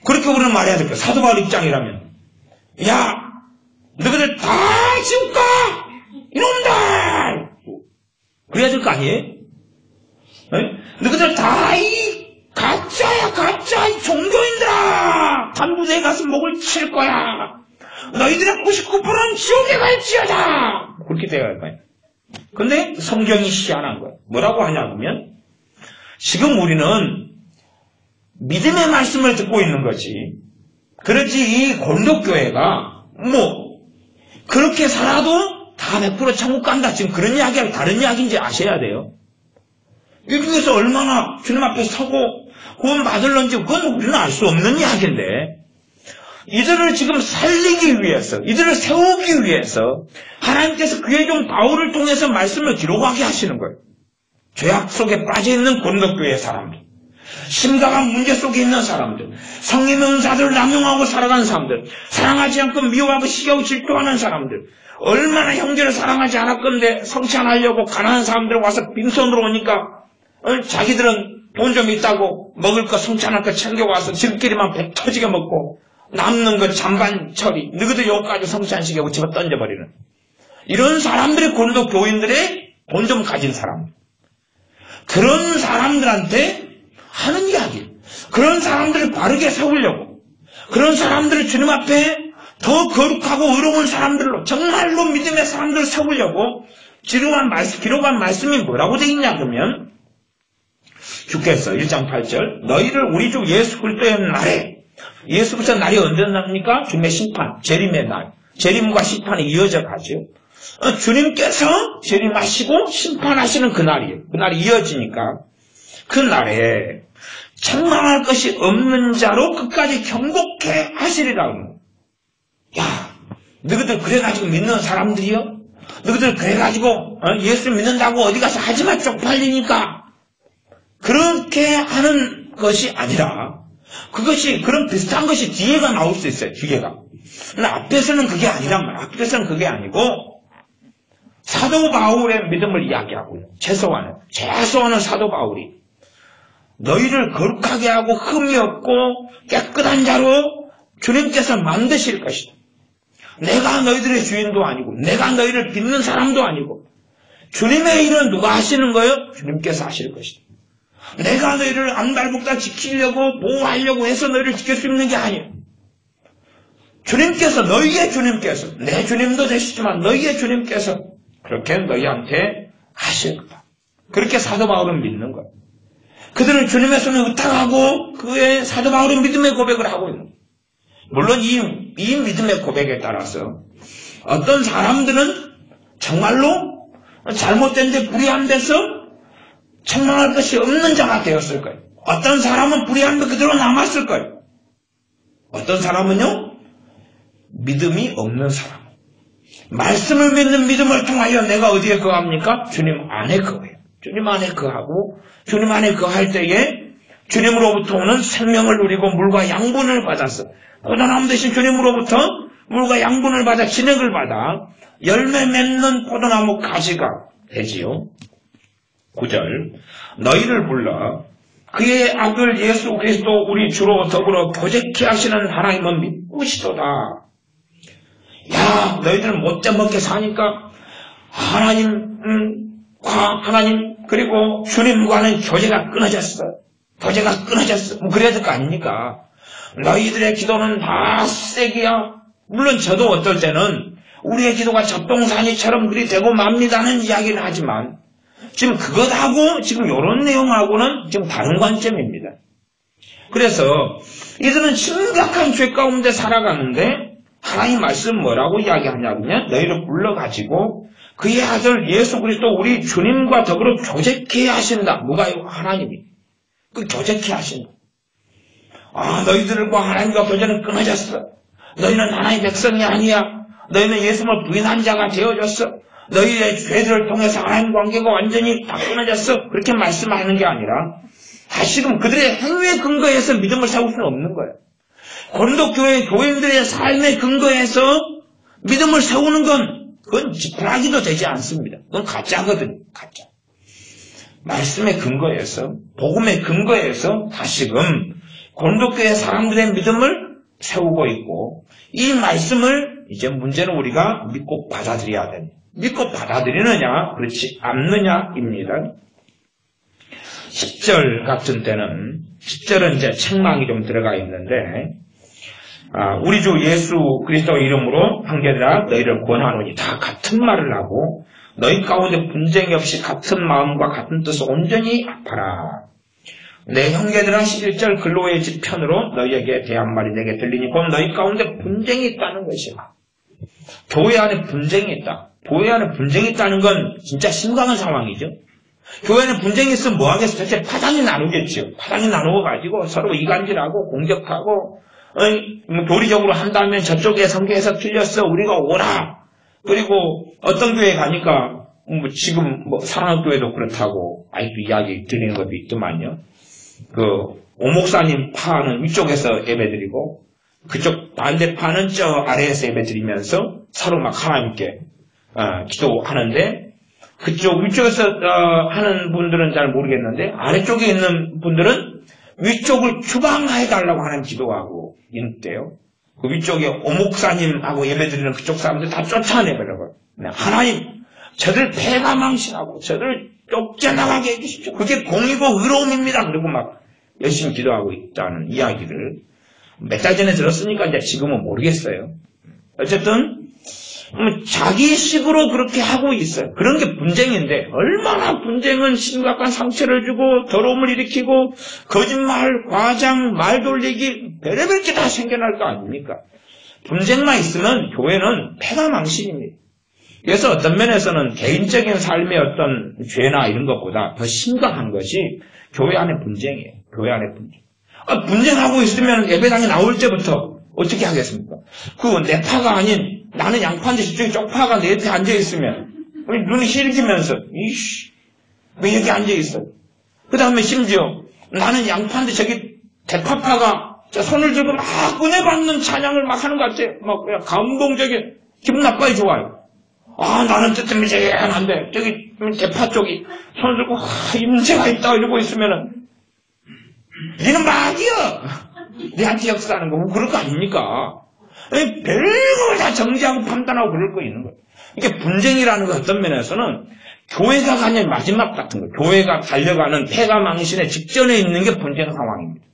그렇게 우리는 말해야 될까요? 사도 바울 입장이라면 야 너희들 다 지울까? 이놈들! 그래야 될 거 아니에요? 너희들 다 가짜 이 종교인들아! 단부대에 가서 목을 칠 거야. 너희들의 99%는 지옥에 갈지어다. 그렇게 돼야 할 거예요. 근데 성경이 희한한 거예요. 뭐라고 하냐 그러면 지금 우리는 믿음의 말씀을 듣고 있는 거지. 그렇지 이 고린도 교회가 그렇게 살아도 다 100% 천국 간다. 지금 그런 이야기하고 다른 이야기인지 아셔야 돼요. 이 중에서 얼마나 주님 앞에 서고 구원 받을런지 그건 우리는 알 수 없는 이야기인데 이들을 지금 살리기 위해서 이들을 세우기 위해서 하나님께서 그의 종 바울을 통해서 말씀을 기록하게 하시는 거예요. 죄악 속에 빠져있는 고린도 교회의 사람들 심각한 문제 속에 있는 사람들, 성령의 은사들을 남용하고 살아가는 사람들, 사랑하지 않고 미워하고 시기하고 질투하는 사람들, 얼마나 형제를 사랑하지 않았건데 성찬하려고 가난한 사람들 와서 빈손으로 오니까 자기들은 돈 좀 있다고 먹을 거 성찬할 거 챙겨와서 지들끼리만 배 터지게 먹고 남는 거 잔반 처리, 너희들 요까지 성찬식하고 집어 던져버리는 이런 사람들이 고린도 교인들의 돈 좀 가진 사람, 그런 사람들한테 하는 이야기, 그런 사람들을 바르게 세우려고, 그런 사람들을 주님 앞에 더 거룩하고 의로운 사람들로, 정말로 믿음의 사람들을 세우려고 기록한 말씀이 뭐라고 되어 있냐 그러면, 주께서 1장 8절 너희를 우리 주 예수 그리스도의 날에, 예수 그리스도의 날이 언제 납니까? 주님의 심판, 재림의 날, 재림과 심판이 이어져 가죠. 주님께서 재림하시고 심판하시는 그날이에요. 그날이 이어지니까 그 날에 책망할 것이 없는 자로 끝까지 경고케 하시리라고. 야, 너희들 그래가지고 믿는 사람들이요? 너희들 그래가지고 예수 믿는다고 어디 가서 하지마 쪽팔리니까 그렇게 하는 것이 아니라, 그것이 그런 비슷한 것이 뒤에가 나올 수 있어요. 뒤에가. 근데 앞에서는 그게 아니란 말이야. 앞에서는 그게 아니고 사도 바울의 믿음을 이야기하고요. 최소한은 사도 바울이 너희를 거룩하게 하고 흠이 없고 깨끗한 자로 주님께서 만드실 것이다. 내가 너희들의 주인도 아니고 내가 너희를 빚는 사람도 아니고 주님의 일은 누가 하시는 거예요? 주님께서 하실 것이다. 내가 너희를 안달복달 지키려고 보호하려고 해서 너희를 지킬 수 있는 게 아니에요. 주님께서, 너희의 주님께서, 내 주님도 되시지만 너희의 주님께서 그렇게 너희한테 하실 거다. 그렇게 사도 바울은 믿는 거예요. 그들은 주님의 손을 의탁하고 그의 사도 바울은 믿음의 고백을 하고 있는 거예요. 물론 이 믿음의 고백에 따라서 어떤 사람들은 정말로 잘못된 데 불의한 데서 책망할 것이 없는 자가 되었을 거예요. 어떤 사람은 불의한 데 그대로 남았을 거예요. 어떤 사람은요, 믿음이 없는 사람, 말씀을 믿는 믿음을 통하여 내가 어디에 거합니까? 주님 안에 거해요. 주님 안에 거하고 주님 안에 거할 때에 주님으로부터 오는 생명을 누리고 물과 양분을 받아서, 포도나무 대신 주님으로부터 물과 양분을 받아 진액을 받아 열매 맺는 포도나무 가지가 되지요. 9절 너희를 불러 그의 아들 예수 그리스도 우리 주로 더불어 교제케 하시는 하나님은 믿으시도다. 야, 너희들 못돼 먹게 사니까 하나님 그리고 주님과는 교제가 끊어졌어. 뭐 그래야 될 거 아닙니까? 너희들의 기도는 다 쓰레기야. 물론 저도 어떨 때는 우리의 기도가 젖동산이처럼 그리 되고 맙니다는 이야기를 하지만 지금 그것하고 지금 이런 내용하고는 지금 다른 관점입니다. 그래서 이들은 심각한 죄 가운데 살아가는데 하나님 말씀 뭐라고 이야기하냐면 너희를 불러가지고 그의 아들 예수 그리스도 우리 주님과 더불어 교제케 하신다. 누가요? 하나님이. 그 교제케 하신다. 너희들과 하나님과 교제는 끊어졌어. 너희는 하나님의 백성이 아니야. 너희는 예수를 부인한 자가 되어졌어. 너희의 죄들을 통해서 하나님 관계가 완전히 다 끊어졌어. 그렇게 말씀하는 게 아니라 다시금 그들의 행위에 근거해서 믿음을 세울 수는 없는 거예요. 고린도 교회 교인들의 삶의 근거에서 믿음을 세우는 건 그건 지푸라기도 되지 않습니다. 그건 가짜거든요. 가짜. 말씀의 근거에서, 복음의 근거에서 다시금 고린도 교회 사람들의 믿음을 세우고 있고, 이 말씀을 이제 문제는 우리가 믿고 받아들여야 됩니다. 믿고 받아들이느냐, 그렇지 않느냐입니다. 10절 같은 때는, 10절은 이제 책망이 좀 들어가 있는데, 우리 주 예수 그리스도 이름으로 형제들아 너희를 권하노니, 다 같은 말을 하고 너희 가운데 분쟁이 없이 같은 마음과 같은 뜻을 온전히 합하라. 내 형제들아 11절 근로의 집 편으로 너희에게 대한 말이 내게 들리니 곧 너희 가운데 분쟁이 있다는 것이야. 교회 안에 분쟁이 있다. 교회 안에 분쟁이 있다는 건 진짜 심각한 상황이죠. 교회 안에 분쟁이 있으면 뭐 하겠어? 대체 파당이 나누겠죠. 파당이 나누어가지고 서로 이간질하고 공격하고 도리적으로 한다면 저쪽에 성경에서 틀렸어. 우리가 오라. 그리고 어떤 교회 가니까 지금 사랑교회도 그렇다고 아직도 이야기 드리는 것도 있더만요. 오목사님 파는 위쪽에서 예배드리고 그쪽 반대파는 저 아래에서 예배드리면서 서로 막 하나님께 기도하는데 그쪽 위쪽에서 하는 분들은 잘 모르겠는데 아래쪽에 있는 분들은 위쪽을 추방해달라고 하는 기도하고 있대요. 그 위쪽에 오목사님하고 예배드리는 그쪽 사람들 다 쫓아내버려요. 하나님, 저들 폐가망신하고 저들 쫓겨나가게 해주십시오. 그게 공의고 의로움입니다. 그리고 막 열심히 기도하고 있다는 이야기를 몇 달 전에 들었으니까 이제 지금은 모르겠어요. 어쨌든 자기식으로 그렇게 하고 있어요. 그런 게 분쟁인데 얼마나 분쟁은 심각한 상처를 주고 더러움을 일으키고 거짓말, 과장, 말 돌리기 별의별 게 다 생겨날 거 아닙니까? 분쟁만 있으면 교회는 폐가망신입니다. 그래서 어떤 면에서는 개인적인 삶의 어떤 죄나 이런 것보다 더 심각한 것이 교회 안의 분쟁이에요. 교회 안의 분쟁. 분쟁하고 있으면 예배당에 나올 때부터 어떻게 하겠습니까? 내 파가 아닌 나는 양파인데 저쪽에 쪽파가 내 옆에 앉아있으면 눈이 힐기면서 이씨 왜 여기 앉아있어? 그 다음에 심지어 나는 양파인데 저기 대파파가 손을 들고 막 은혜 받는 찬양을 막 하는 것 같아. 막 그냥 감동적인 기분 나빠요 좋아요. 나는 뜨뜻미지근한데 저기 대파 쪽이 손을 들고 임재가 있다 이러고 있으면은 니는 막이야. 니한테 역사하는 거 그럴 거 아닙니까? 별걸 다 정지하고 판단하고 그럴 거 있는 거예요. 이게 분쟁이라는 건 어떤 면에서는 교회가 가는 마지막 같은 거예요. 교회가 달려가는 폐가망신의 직전에 있는 게 분쟁 상황입니다.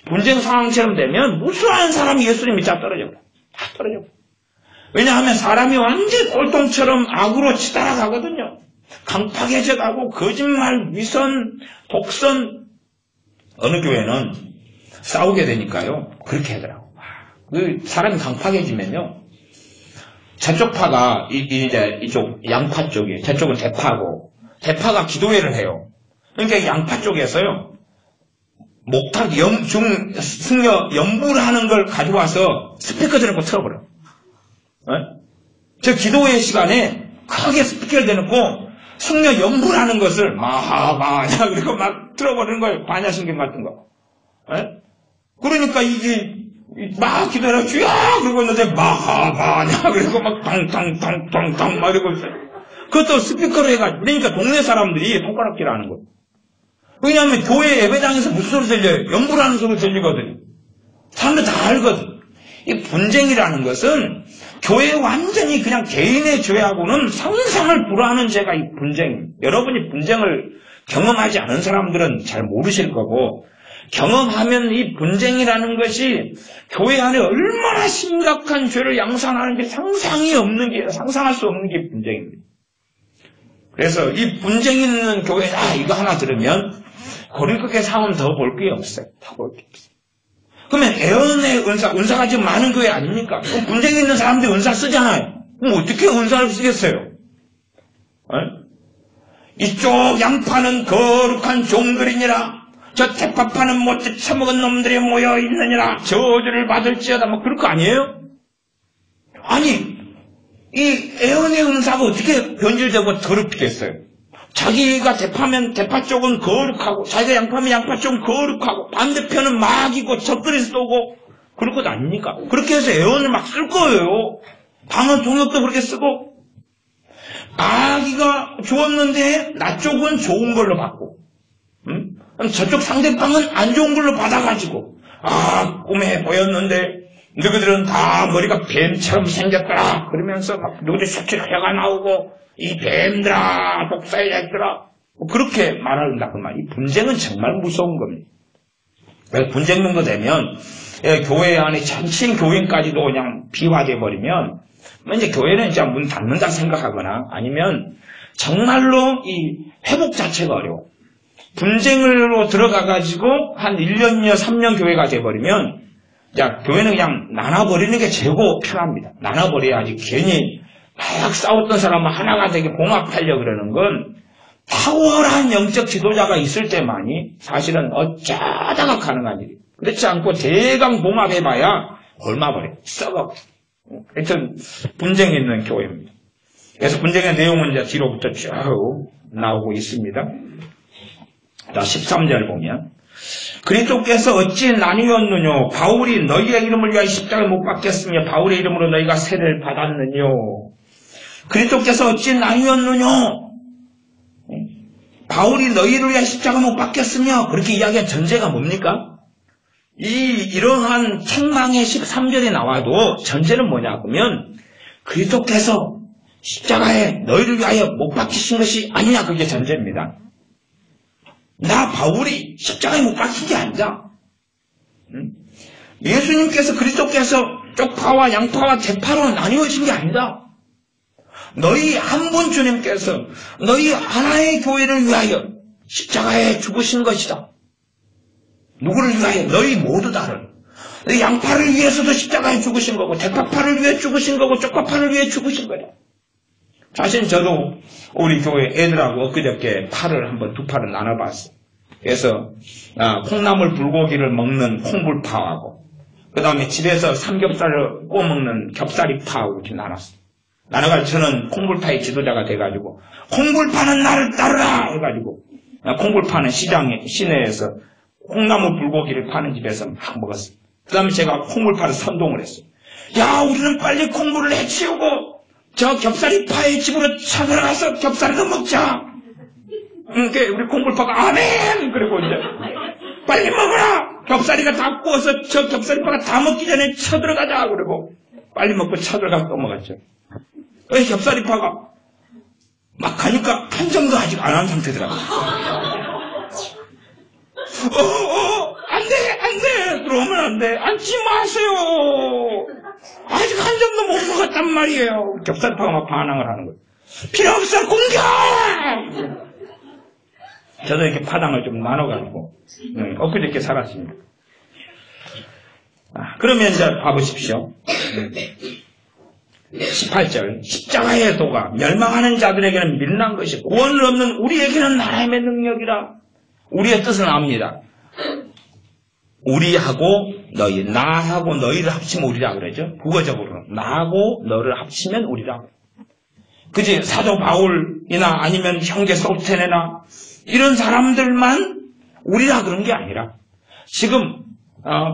분쟁 상황처럼 되면 무수한 사람이 예수님 믿자 떨어져 버려요. 다 떨어져 버려요. 왜냐하면 사람이 완전히 꼴통처럼 악으로 치달아가거든요. 강팍해져 가고 거짓말, 위선, 독선 어느 교회는 싸우게 되니까요. 그렇게 하더라고. 사람이 강팍해지면요. 저쪽 파가 이제 이쪽 양파 쪽이 저쪽은 대파고 대파가 기도회를 해요. 그러니까 양파 쪽에서요. 목탁 승려 연부를 하는 걸 가져와서 스피커 대놓고 틀어버려. 저 기도회 시간에 크게 스피커를 대놓고 승려 연부를 하는 것을 마하바냐 그리고 막 틀어버리는 거예요. 반야신경 같은 거. 그러니까 이게 막 기도하라고 주야 그러고 있는데 마하바냐 그리고 막 탕탕탕탕탕 막 이러고 있어요. 그것도 스피커로 해가지고 그러니까 동네 사람들이 손가락질 하는 거예요. 왜냐하면 교회 예배당에서 무슨 소리 들려요? 연부라는 소리 들리거든요. 사람들 다 알거든. 이 분쟁이라는 것은 교회 완전히 그냥 개인의 죄하고는 상상을 불허하는 죄가 이 분쟁입니다. 여러분이 분쟁을 경험하지 않은 사람들은 잘 모르실 거고 경험하면 이 분쟁이라는 것이 교회 안에 얼마나 심각한 죄를 양산하는 게 상상할 수 없는 게 분쟁입니다. 그래서 이 분쟁 있는 교회 이거 하나 들으면 고린도교회 상황 더 볼 게 없어요. 다 볼 게 없어요. 그러면 애언의 은사가 지금 많은 교회 아닙니까? 그럼 분쟁 있는 사람들이 은사 쓰잖아요. 그럼 어떻게 은사를 쓰겠어요? 이쪽 양파는 거룩한 종들이니라. 저 대파파는 못돼 처먹은 놈들이 모여 있느니라. 저주를 받을지어다. 뭐 그럴 거 아니에요? 아니 이 애언의 은사가 어떻게 변질되고 더럽히겠어요? 자기가 대파면 대파 쪽은 거룩하고 자기가 양파면 양파 쪽은 거룩하고 반대편은 막이고 적들이 쏘고 그럴 것 아닙니까? 그렇게 해서 애언을 막 쓸 거예요. 방언 통역도 그렇게 쓰고 마귀가 좋았는데 나 쪽은 좋은 걸로 받고 저쪽 상대방은 안 좋은 걸로 받아가지고 꿈에 보였는데 너희들은 다 머리가 뱀처럼 생겼더라 그러면서 막 너희들 수치 혀가 나오고 이 뱀들아 독사의 자식들아 그렇게 말한다 그 말. 이 분쟁은 정말 무서운 겁니다. 분쟁 정도 되면 교회 안에 전신 교인까지도 그냥 비화돼 버리면 이제 교회는 이제 문 닫는다 생각하거나 아니면 정말로 이 회복 자체가 어려워. 분쟁으로 들어가가지고 한 1년, 2년, 3년 교회가 돼버리면 교회는 그냥 나눠버리는 게 최고 편합니다. 나눠버려야지 괜히 막 싸웠던 사람은 하나가 되게 봉합하려고 그러는 건 탁월한 영적 지도자가 있을 때만이 사실은 어쩌다가 가능한 일이에요. 그렇지 않고 대강 봉합해봐야 얼마버려. 썩어. 하여튼 분쟁이 있는 교회입니다. 그래서 분쟁의 내용은 이제 뒤로부터 쭉 나오고 있습니다. 자, 13절 보면 그리스도께서 어찌 나뉘었느뇨? 바울이 너희의 이름을 위하여 십자가에 못 박혔으며 바울의 이름으로 너희가 세례를 받았느뇨? 그리스도께서 어찌 나뉘었느뇨? 바울이 너희를 위하여 십자가에 못 박혔으며 그렇게 이야기한 전제가 뭡니까? 이러한 책망의 13절에 나와도 전제는 뭐냐 그러면 그리스도께서 십자가에 너희를 위하여 못 박히신 것이 아니냐 그게 전제입니다. 나 바울이 십자가에 못 박힌 게 아니다. 예수님께서 그리스도께서 쪽파와 양파와 대파로 나뉘어진 게 아니다. 너희 한 분 주님께서 너희 하나의 교회를 위하여 십자가에 죽으신 것이다. 누구를 위하여? 너희 모두 다를. 너희 양파를 위해서도 십자가에 죽으신 거고 대파파를 위해 죽으신 거고 쪽파파를 위해 죽으신 거다. 사실 저도 우리 교회 애들하고 엊그저께 파를 한번 두 파를 나눠봤어요. 그래서 콩나물 불고기를 먹는 콩불파하고 그 다음에 집에서 삼겹살을 구워 먹는 겹사리파하고 이렇게 나눴어요. 나눠가지고 저는 콩불파의 지도자가 돼가지고 콩불파는 나를 따르라 해가지고 콩불파는 시내에서 콩나물 불고기를 파는 집에서 막 먹었어요. 그 다음에 제가 콩불파를 선동을 했어요. 야 우리는 빨리 콩불을 해치우고 저 겹사리파의 집으로 쳐들어가서 겹사리도 먹자. 우리 콩불파가 아멘! 그리고 이제 빨리 먹어라! 겹사리가 다 구워서 저 겹사리파가 다 먹기 전에 쳐들어가자! 그리고 빨리 먹고 쳐들어가서 또 먹었죠. 왜 겹사리파가 막 가니까 판정도 아직 안 한 상태더라고요. 안 돼! 그러면 안 돼! 앉지 마세요! 아직 한 점도 못 먹었단 말이에요. 겹사리파가 막 반항을 하는 거예요. 필요 없어! 공격! 저도 이렇게 파당을 좀 나눠가지고 엊그저께 살았습니다. 그러면 이제 봐보십시오. 18절 십자가의 도가 멸망하는 자들에게는 미련한 것이 구원을 얻는 우리에게는 하나님의 능력이라. 우리의 뜻은 압니다. 우리하고 너희, 나하고 너희를 합치면 우리라 그러죠. 국어적으로 나하고 너를 합치면 우리라. 그지? 사도 바울이나 아니면 형제 소스테네나 이런 사람들만 우리라 그런 게 아니라 지금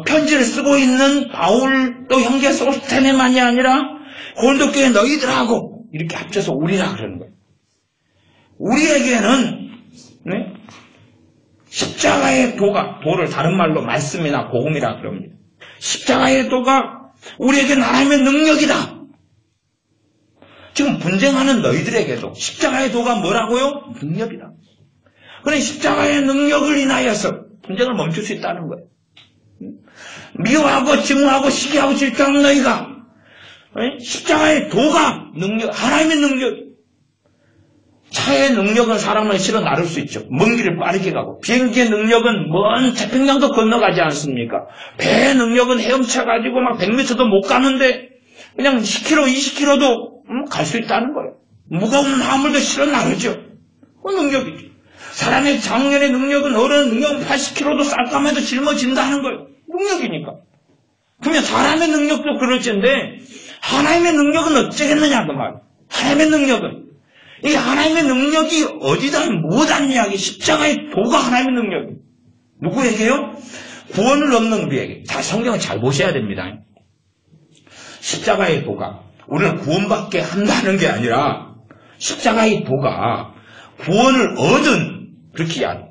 편지를 쓰고 있는 바울 또 형제 소스테네만이 아니라 고린도 교회 너희들하고 이렇게 합쳐서 우리라 그러는 거예요. 우리에게는 십자가의 도가, 도를 다른 말로 말씀이나 복음이라 그럽니다. 십자가의 도가 우리에게는 하나님의 능력이다. 지금 분쟁하는 너희들에게도 십자가의 도가 뭐라고요? 능력이다. 그래 십자가의 능력을 인하여서 분쟁을 멈출 수 있다는 거예요. 미워하고 증오하고 시기하고 질투하는 너희가 십자가의 도가 능력, 하나님의 능력. 차의 능력은 사람을 실어 나를 수 있죠. 먼 길을 빠르게 가고 비행기의 능력은 먼 태평양도 건너가지 않습니까? 배의 능력은 헤엄쳐가지고 막 100m도 못 가는데 그냥 10km, 20km도 갈 수 있다는 거예요. 무거운 화물도 실어 나르죠. 그 능력이죠. 사람의 장년의 능력은 어른의 능력은 80kg도 쌀감해도 짊어진다는 거예요. 능력이니까. 그러면 사람의 능력도 그럴텐데 하나님의 능력은 어쩌겠느냐 그 말. 하나님의 능력은 이 하나님의 능력이 어디다 뭐다는 이야기. 십자가의 도가 하나님의 능력이에요. 누구에게요? 구원을 얻는 우리에게. 자, 성경을 잘 보셔야 됩니다. 십자가의 도가 우리는 구원받게 한다는 게 아니라 십자가의 도가 구원을 얻은 그렇게 이야기.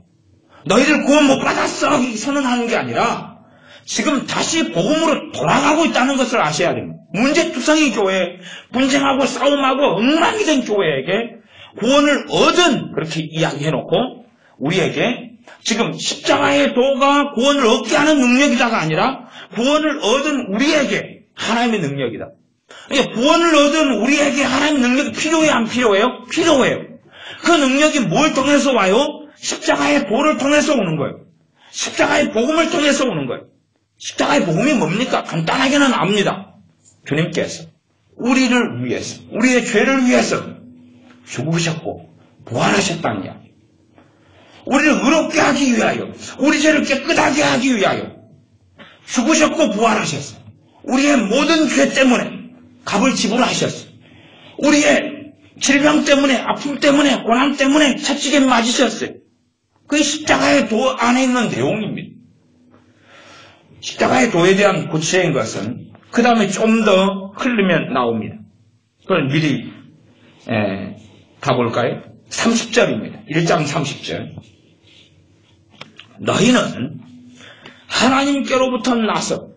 너희들 구원 못 받았어 선언하는 게 아니라 지금 다시 복음으로 돌아가고 있다는 것을 아셔야 됩니다. 문제투성이 교회, 분쟁하고 싸움하고 엉망이 된 교회에게 구원을 얻은 그렇게 이야기해놓고 우리에게 지금 십자가의 도가 구원을 얻게 하는 능력이다가 아니라 구원을 얻은 우리에게 하나님의 능력이다. 그러니까 구원을 얻은 우리에게 하나님의 능력이 필요해요? 안 필요해요? 필요해요. 그 능력이 뭘 통해서 와요? 십자가의 도를 통해서 오는 거예요. 십자가의 복음을 통해서 오는 거예요. 십자가의 복음이 뭡니까? 간단하게는 압니다. 주님께서 우리를 위해서, 우리의 죄를 위해서 죽으셨고 부활하셨다는 이야기. 우리를 의롭게 하기 위하여, 우리 죄를 깨끗하게 하기 위하여 죽으셨고 부활하셨어요. 우리의 모든 죄 때문에 값을 지불하셨어요. 우리의 질병 때문에, 아픔 때문에, 고난 때문에 채찍에 맞으셨어요. 그게 십자가의 도 안에 있는 내용입니다. 십자가의 도에 대한 구체인 것은 그 다음에 좀 더 흘리면 나옵니다. 그걸 미리 가볼까요? 30절입니다. 1장 30절. 너희는 하나님께로부터 나서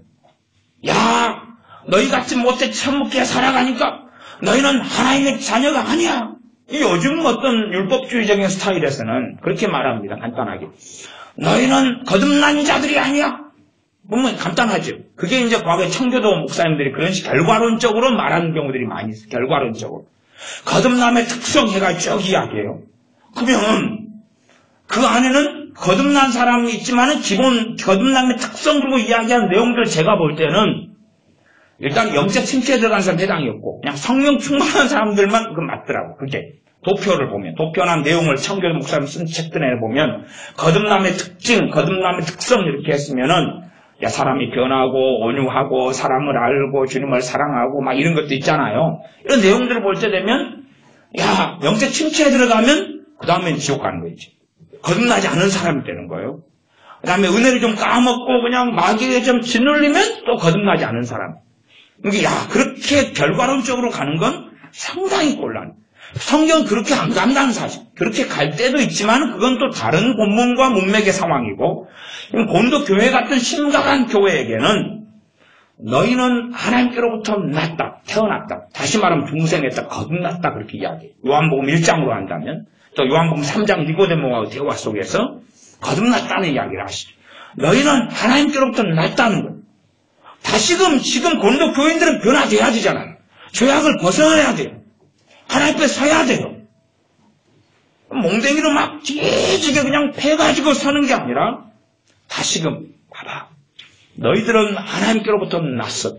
야 너희 같이 못해 천묵게 살아가니까 너희는 하나님의 자녀가 아니야. 요즘 어떤 율법주의적인 스타일에서는 그렇게 말합니다. 간단하게. 너희는 거듭난 자들이 아니야. 보면 간단하죠. 그게 이제 과거에 청교도 목사님들이 그런 식 결과론적으로 말하는 경우들이 많이 있어요. 결과론적으로. 거듭남의 특성 해가지고 쭉 이야기해요. 그러면 그 안에는 거듭난 사람이 있지만은 기본 거듭남의 특성 그리고 이야기한 내용들 제가 볼 때는 일단 영적 침체에 들어간 사람 해당이 없고 그냥 성령 충만한 사람들만 그 맞더라고. 그게 도표를 보면 도표나 내용을 청교도 목사님 쓴 책들에 보면 거듭남의 특징, 거듭남의 특성 이렇게 했으면은 야 사람이 변하고 온유하고 사람을 알고 주님을 사랑하고 막 이런 것도 있잖아요. 이런 내용들을 볼 때 되면 야 영적 침체에 들어가면 그 다음엔 지옥 가는 거지. 거듭나지 않은 사람이 되는 거예요. 그 다음에 은혜를 좀 까먹고 그냥 마귀에 좀 짓눌리면 또 거듭나지 않은 사람. 이게 야 그렇게 결과론적으로 가는 건 상당히 곤란해. 성경은 그렇게 안 간다는 사실. 그렇게 갈 때도 있지만 그건 또 다른 본문과 문맥의 상황이고 곤도 교회 같은 심각한 교회에게는 너희는 하나님께로부터 났다, 태어났다. 다시 말하면 중생했다, 거듭났다 그렇게 이야기해요. 요한복음 1장으로 한다면 또 요한복음 3장 니고데모와의 대화 속에서 거듭났다는 이야기를 하시죠. 너희는 하나님께로부터 났다는 거예요. 다시금 지금 곤도 교인들은 변화돼야 되잖아요. 죄악을 벗어나야 돼요. 하나님 앞에 서야 돼요. 몽댕이로 막 지지게 그냥 패가지고 서는 게 아니라 다시금 봐봐. 너희들은 하나님께로부터 났어.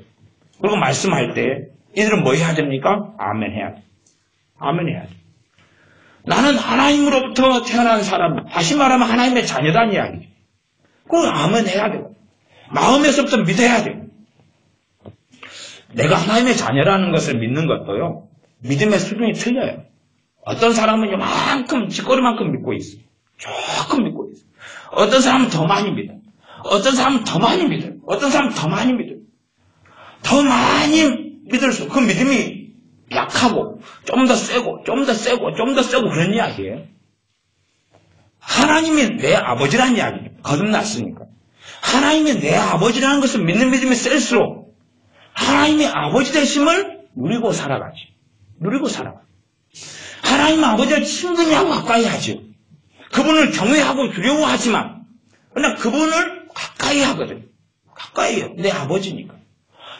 그리고 말씀할 때 이들은 뭐 해야 됩니까? 아멘 해야 돼. 아멘 해야 돼. 나는 하나님으로부터 태어난 사람, 다시 말하면 하나님의 자녀다는 이야기죠. 그걸 아멘 해야 돼요. 마음에서부터 믿어야 돼요. 내가 하나님의 자녀라는 것을 믿는 것도요. 믿음의 수준이 틀려요. 어떤 사람은 요만큼 쥐꼬리만큼 믿고 있어요. 조금 믿고 있어요. 어떤 사람은 더 많이 믿어요. 어떤 사람은 더 많이 믿어요. 어떤 사람은 더 많이 믿어요. 더 많이 믿을수록 그 믿음이 약하고 좀 더 세고 좀 더 세고 좀 더 세고 그런 이야기예요. 하나님이 내 아버지라는 이야기예요. 거듭났으니까. 하나님이 내 아버지라는 것을 믿는 믿음이 셀수록 하나님의 아버지 되심을 누리고 살아가지. 누리고 살아가. 하나님 아버지를 친근히 하고 가까이 하죠. 그분을 경외하고 두려워하지만 그러나 그분을 가까이 하거든. 가까이 해요. 내 아버지니까.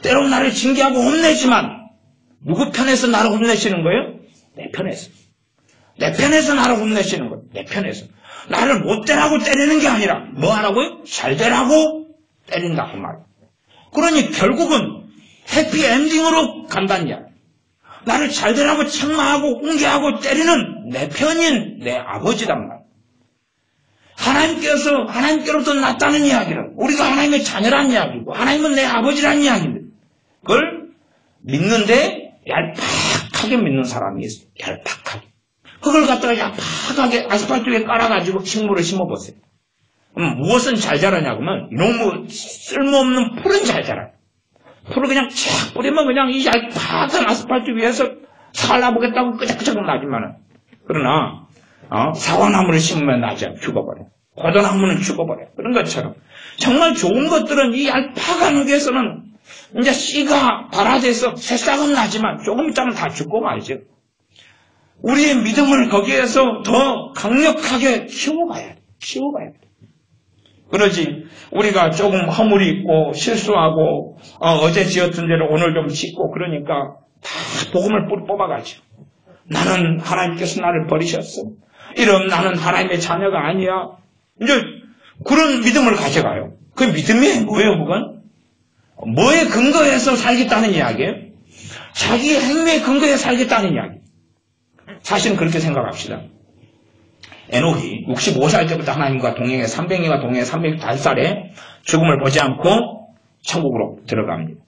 때로는 나를 징계하고 혼내지만 누구 편에서 나를 혼내시는 거예요? 내 편에서. 내 편에서 나를 혼내시는 거예요. 내 편에서. 나를 못되라고 때리는 게 아니라 뭐 하라고요? 잘되라고 때린다고 말이에요. 그러니 결국은 해피엔딩으로 간다는 이야기. 나를 잘되라고 책망하고 훈계하고 때리는 내 편인 내 아버지란 말이에요. 하나님께로부터 났다는 이야기는 우리가 하나님의 자녀란 이야기고 하나님은 내 아버지란 이야기입니다. 그걸 믿는데 얄팍하게 믿는 사람이 있어요. 얄팍하게. 그걸 갖다가 얄팍하게 아스팔트 위에 깔아가지고 식물을 심어보세요. 무엇은 잘 자라냐고면 이놈의 쓸모없는 풀은 잘 자라요. 풀을 그냥 쫙 뿌리면 그냥 이 얄팍한 아스팔트 위에서 사과를 나보겠다고 끄적끄적 나지만은 그러나 사과나무를 심으면 나지 않고 죽어버려. 포도나무는 죽어버려. 그런 것처럼 정말 좋은 것들은 이 얄팍한 위에서는 이제 씨가 발아돼서 새싹은 나지만 조금 있다면 다 죽고 말이죠. 우리의 믿음을 거기에서 더 강력하게 키워가야 돼. 키워가야 돼. 그러지 우리가 조금 허물이 있고 실수하고 어제 지었던 대로 오늘 좀 짓고 그러니까 다 복음을 뽑아가죠. 나는 하나님께서 나를 버리셨어. 이런 나는 하나님의 자녀가 아니야. 이제 그런 믿음을 가져가요. 그 믿음이 뭐예요 그건? 뭐에 근거해서 살겠다는 이야기예요? 자기의 행위에 근거해 살겠다는 이야기. 사실은 그렇게 생각합시다. 에녹이 65살 때부터 하나님과 동행해 300년과 동행해 305살에 죽음을 보지 않고 천국으로 들어갑니다.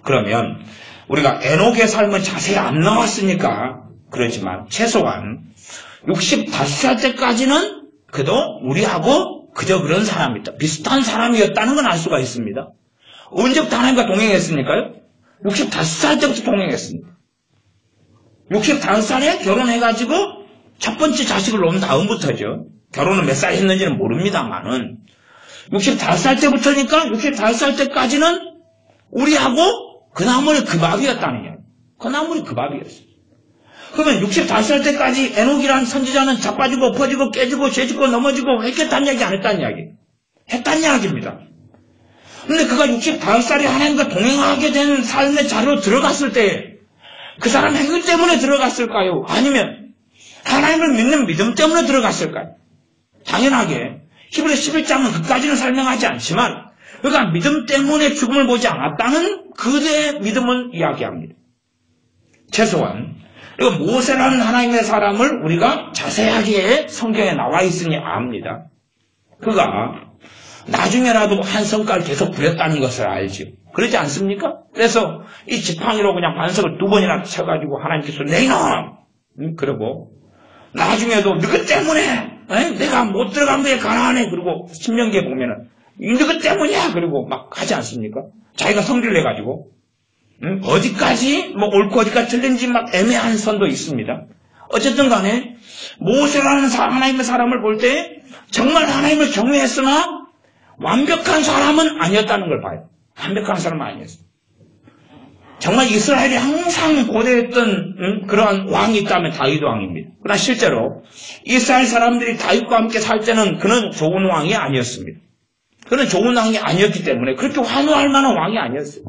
그러면 우리가 에녹의 삶은 자세히 안 나왔으니까 그렇지만 최소한 65살 때까지는 그도 우리하고 그저 그런 사람이다. 비슷한 사람이었다는 건 알 수가 있습니다. 언제부터 하나님과 동행했습니까요? 65살 때부터 동행했습니다. 65살에 결혼해가지고 첫 번째 자식을 놓은 다음부터죠. 결혼은 몇 살 했는지는 모릅니다만은 65살 때부터니까 65살 때까지는 우리하고 그나물이 그 밥이었다는 거예요. 그나물이 그 밥이었어요. 그러면 65살 때까지 에녹이라는 선지자는 자빠지고 엎어지고 깨지고 죄짓고 넘어지고 했겠다는 이야기 안 했다는 이야기. 했다는 이야기입니다. 근데 그가 65살에 하나님과 동행하게 된 삶의 자리로 들어갔을 때 그 사람 행위 때문에 들어갔을까요? 아니면 하나님을 믿는 믿음 때문에 들어갔을까요? 당연하게 히브리서 11장은 그까지는 설명하지 않지만 그가 믿음 때문에 죽음을 보지 않았다는 그대의 믿음은 이야기합니다. 최소한 그리고 모세라는 하나님의 사람을 우리가 자세하게 성경에 나와 있으니 압니다. 그가 나중에라도 한 성깔 계속 부렸다는 것을 알죠. 그러지 않습니까? 그래서 이 지팡이로 그냥 반석을 2번이나 쳐가지고 하나님께서 내 이놈! 그러고 나중에도 너희 때문에 내가 못 들어간 거에 가난하네. 그리고 신명기에 보면은 너희 때문이야. 그리고 막 하지 않습니까? 자기가 성질을 내가지고 어디까지 옳고 어디까지 틀린지 막 애매한 선도 있습니다. 어쨌든 간에 모세라는 하나님의 사람을 볼 때 정말 하나님을 경외했으나 완벽한 사람은 아니었다는 걸 봐요. 완벽한 사람은 아니었어요. 정말 이스라엘이 항상 고대했던 그러한 왕이 있다면 다윗 왕입니다. 그러나 실제로 이스라엘 사람들이 다윗과 함께 살 때는 그는 좋은 왕이 아니었습니다. 그는 좋은 왕이 아니었기 때문에 그렇게 환호할 만한 왕이 아니었어요.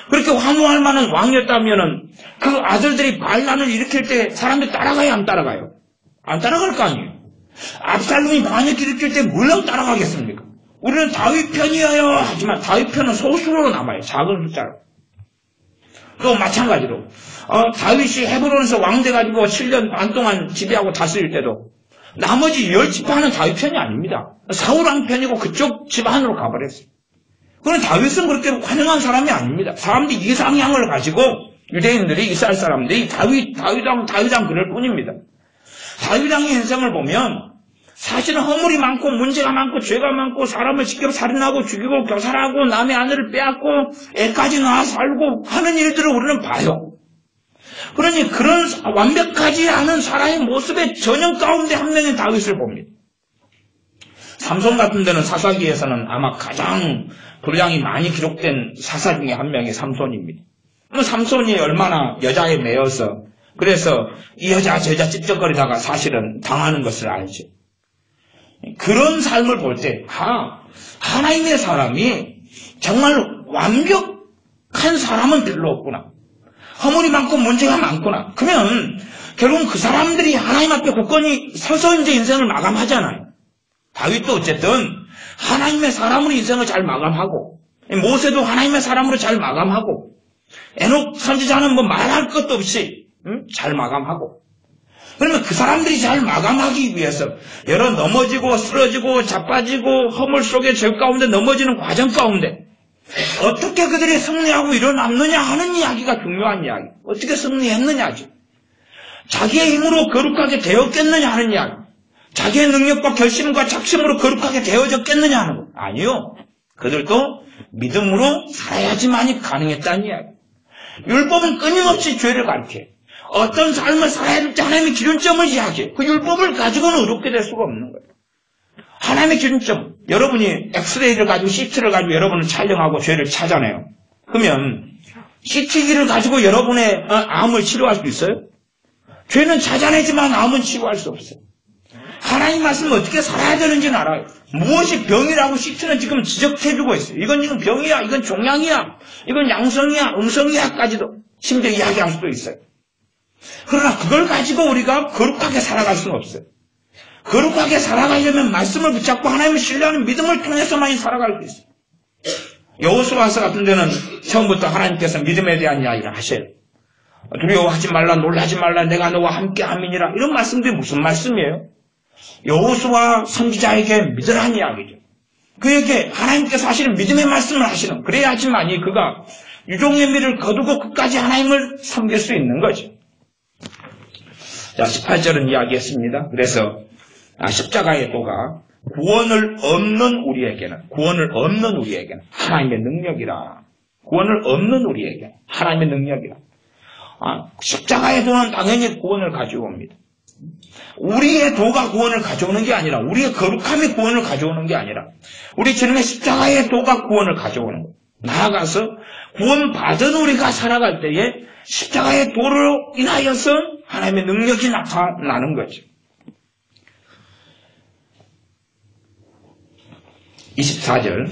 그렇게 환호할 만한 왕이었다면은 그 아들들이 반란을 일으킬 때 사람들이 따라가요, 안 따라가요? 안 따라갈 거 아니에요. 압살롬이 반역 일으킬 때 물론 따라가겠습니까? 우리는 다윗 편이에요 하지만 다윗 편은 소수로 남아요. 작은 숫자로. 또 마찬가지로 다윗이 헤브론에서 왕 돼가지고 7년 반 동안 지배하고 다스릴 때도 나머지 10지파는 다윗 편이 아닙니다. 사울 왕 편이고 그쪽 집안으로 가버렸어요. 그런데 다윗은 그렇게 환영한 사람이 아닙니다. 사람들이 이상향을 가지고 유대인들이 이스라엘 사람들이 다윗왕 그럴 뿐입니다. 다윗왕의 인생을 보면 사실은 허물이 많고 문제가 많고 죄가 많고 사람을 직접 살인하고 죽이고 교살하고 남의 아내를 빼앗고 애까지 낳아 살고 하는 일들을 우리는 봐요. 그러니 그런 완벽하지 않은 사람의 모습의 전형 가운데 한 명인 다윗을 봅니다. 삼손 같은 데는 사사기에서는 아마 가장 분량이 많이 기록된 사사 중에 한 명이 삼손입니다. 삼손이 얼마나 여자에 매여서 그래서 이 여자 저 여자 찝쩍거리다가 사실은 당하는 것을 알죠. 그런 삶을 볼 때 하나님의 사람이 정말 완벽한 사람은 별로 없구나. 허물이 많고 문제가 많구나. 그러면 결국은 그 사람들이 하나님 앞에 굳건히 서서 이제 인생을 마감하잖아요. 다윗도 어쨌든 하나님의 사람으로 인생을 잘 마감하고 모세도 하나님의 사람으로 잘 마감하고 에녹 선지자는 말할 것도 없이 잘 마감하고 그러면 그 사람들이 잘 마감하기 위해서 여러 넘어지고 쓰러지고 자빠지고 허물 속에 죄 가운데 넘어지는 과정 가운데 어떻게 그들이 승리하고 일어났느냐 하는 이야기가 중요한 이야기. 어떻게 승리했느냐죠. 자기의 힘으로 거룩하게 되었겠느냐 하는 이야기. 자기의 능력과 결심과 작심으로 거룩하게 되어졌겠느냐 하는 것. 아니요. 그들도 믿음으로 살아야지만이 가능했다는 이야기. 율법은 끊임없이 죄를 가르쳐요. 어떤 삶을 살아야 될지 하나님의 기준점을 이야기해요. 그 율법을 가지고는 의롭게 될 수가 없는 거예요. 하나님의 기준점. 여러분이 엑스레이를 가지고 CT를 가지고 여러분을 촬영하고 죄를 찾아내요. 그러면 CT기를 가지고 여러분의 암을 치료할 수 있어요? 죄는 찾아내지만 암은 치유할 수 없어요. 하나님 말씀은 어떻게 살아야 되는지는 알아요. 무엇이 병이라고 CT는 지금 지적해주고 있어요. 이건 지금 병이야, 이건 종양이야, 이건 양성이야, 음성이야까지도 심지어 이야기할 수도 있어요. 그러나 그걸 가지고 우리가 거룩하게 살아갈 수는 없어요. 거룩하게 살아가려면 말씀을 붙잡고 하나님을 신뢰하는 믿음을 통해서만 살아갈 수 있어요. 여호수아서 같은 데는 처음부터 하나님께서 믿음에 대한 이야기를 하셔요. 두려워하지 말라, 놀라지 말라, 내가 너와 함께 함이니라. 이런 말씀들이 무슨 말씀이에요? 여호수아 선지자에게 믿으라는 이야기죠. 그에게 하나님께서 하시는 믿음의 말씀을 하시는, 그래야지만이 그가 유종의 미를 거두고 끝까지 하나님을 섬길 수 있는 거죠. 자, 18절은 이야기했습니다. 그래서 십자가의 도가 구원을 얻는 우리에게는 하나님의 능력이라. 구원을 얻는 우리에게 하나님의 능력이라. 십자가의 도는 당연히 구원을 가져옵니다. 우리의 도가 구원을 가져오는 게 아니라, 우리의 거룩함이 구원을 가져오는 게 아니라, 우리 주님의 십자가의 도가 구원을 가져오는 거예요. 나아가서 구원받은 우리가 살아갈 때에 십자가의 도로 인하여서 하나님의 능력이 나타나는 거죠. 24절.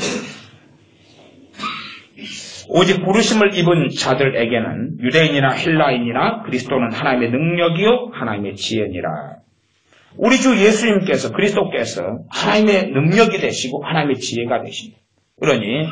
오직 부르심을 입은 자들에게는 유대인이나 헬라인이나 그리스도는 하나님의 능력이요 하나님의 지혜니라. 우리 주 예수님께서, 그리스도께서 하나님의 능력이 되시고 하나님의 지혜가 되십니다. 그러니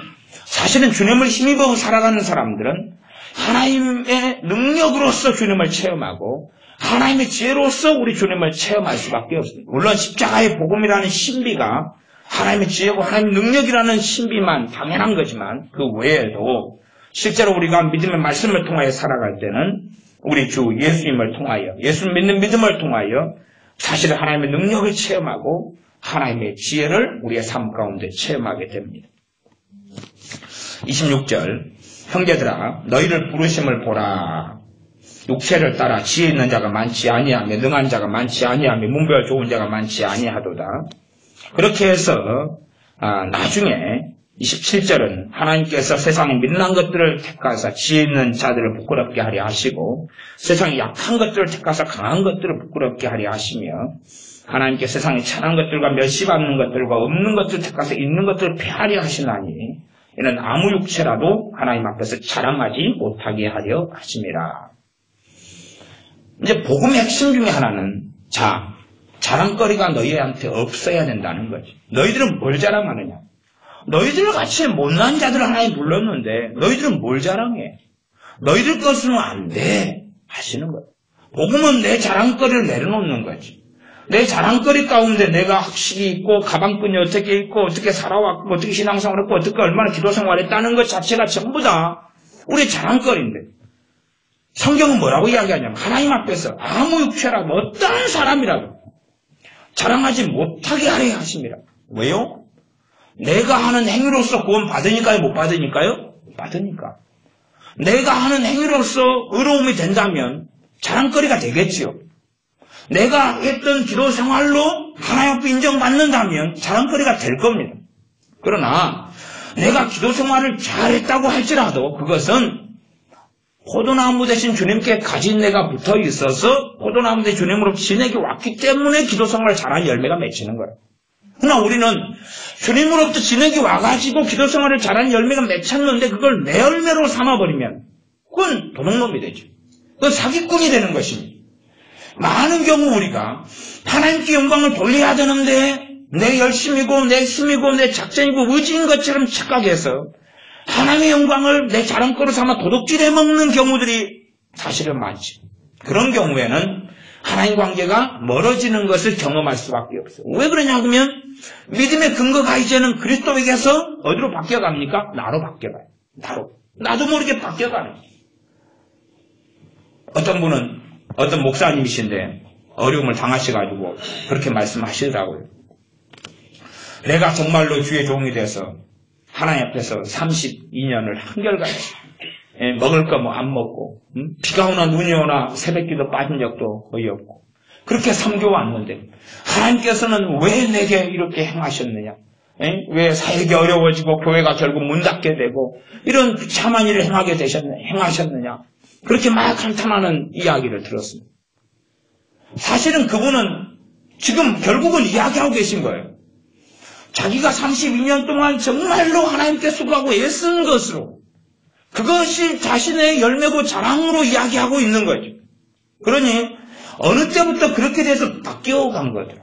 사실은 주님을 힘입어 살아가는 사람들은 하나님의 능력으로서 주님을 체험하고 하나님의 지혜로서 우리 주님을 체험할 수밖에 없습니다. 물론 십자가의 복음이라는 신비가 하나님의 지혜고 하나님의 능력이라는 신비만 당연한 거지만, 그 외에도 실제로 우리가 믿음의 말씀을 통하여 살아갈 때는 우리 주 예수님을 통하여, 예수 믿는 믿음을 통하여 사실은 하나님의 능력을 체험하고 하나님의 지혜를 우리의 삶 가운데 체험하게 됩니다. 26절. 형제들아, 너희를 부르심을 보라. 육체를 따라 지혜 있는 자가 많지 아니하며 능한 자가 많지 아니하며 문별 좋은 자가 많지 아니하도다. 그렇게 해서 나중에 27절은 하나님께서 세상에 미련한 것들을 택하사 지혜 있는 자들을 부끄럽게 하려 하시고 세상에 약한 것들을 택하사 강한 것들을 부끄럽게 하려 하시며 하나님께 세상에 찬한 것들과 멸시받는 것들과 없는 것들을 택하사 있는 것들을 폐하려 하시나니 이는 아무 육체라도 하나님 앞에서 자랑하지 못하게 하려 하심이라. 이제 복음의 핵심 중에 하나는 자랑거리가 너희한테 없어야 된다는 거지. 너희들은 뭘 자랑하느냐? 너희들 같이 못난 자들을 하나님 불렀는데 너희들은 뭘 자랑해? 너희들 것으로는 안 돼 하시는 거예요. 복음은 내 자랑거리를 내려놓는 거지. 내 자랑거리 가운데 내가 학식이 있고 가방끈이 어떻게 있고 어떻게 살아왔고 어떻게 신앙생활을 했고 어떻게 얼마나 기도생활을 했다는 것 자체가 전부 다 우리의 자랑거리인데, 성경은 뭐라고 이야기하냐면 하나님 앞에서 아무 육체라도 어떤 사람이라도 자랑하지 못하게 하려 하십니다. 왜요? 내가 하는 행위로서 구원 받으니까요? 못 받으니까요? 받으니까. 내가 하는 행위로서 의로움이 된다면 자랑거리가 되겠지요. 내가 했던 기도 생활로 하나님 앞에 인정받는다면 자랑거리가 될 겁니다. 그러나 내가 기도 생활을 잘했다고 할지라도 그것은 포도나무 대신 주님께 가진 내가 붙어 있어서 포도나무 대신 주님으로 지내기 왔기 때문에 기도 생활을 잘한 열매가 맺히는 거예요. 그러나 우리는 주님으로부터 지내기 와가지고 기도 생활을 잘한 열매가 맺혔는데 그걸 내 열매로 삼아버리면 그건 도둑놈이 되죠. 그건 사기꾼이 되는 것입니다. 많은 경우 우리가 하나님께 영광을 돌려야 되는데 내 열심이고 내 힘이고 내 작전이고 의지인 것처럼 착각해서 하나님의 영광을 내 자랑거리 삼아 도둑질해 먹는 경우들이 사실은 많지. 그런 경우에는 하나님 관계가 멀어지는 것을 경험할 수밖에 없어요. 왜 그러냐 하면 믿음의 근거가 이제는 그리스도에게서 어디로 바뀌어갑니까? 나로 바뀌어가요. 나도 모르게 바뀌어가는 거예요. 어떤 분은 어떤 목사님이신데 어려움을 당하셔가지고 그렇게 말씀하시더라고요. 내가 정말로 주의 종이 돼서 하나님 앞에서 32년을 한결같이 먹을 거 뭐 안 먹고 비가 오나 눈이 오나 새벽기도 빠진 적도 거의 없고 그렇게 섬겨왔는데 하나님께서는 왜 내게 이렇게 행하셨느냐? 왜 사역이 어려워지고 교회가 결국 문 닫게 되고 이런 비참한 일을 행하셨느냐? 그렇게 막 한탄하는 이야기를 들었습니다. 사실은 그분은 지금 결국은 이야기하고 계신 거예요. 자기가 32년 동안 정말로 하나님께 수고하고 애쓴 것으로 그것이 자신의 열매고 자랑으로 이야기하고 있는 거죠. 그러니 어느 때부터 그렇게 돼서 바뀌어간 거죠.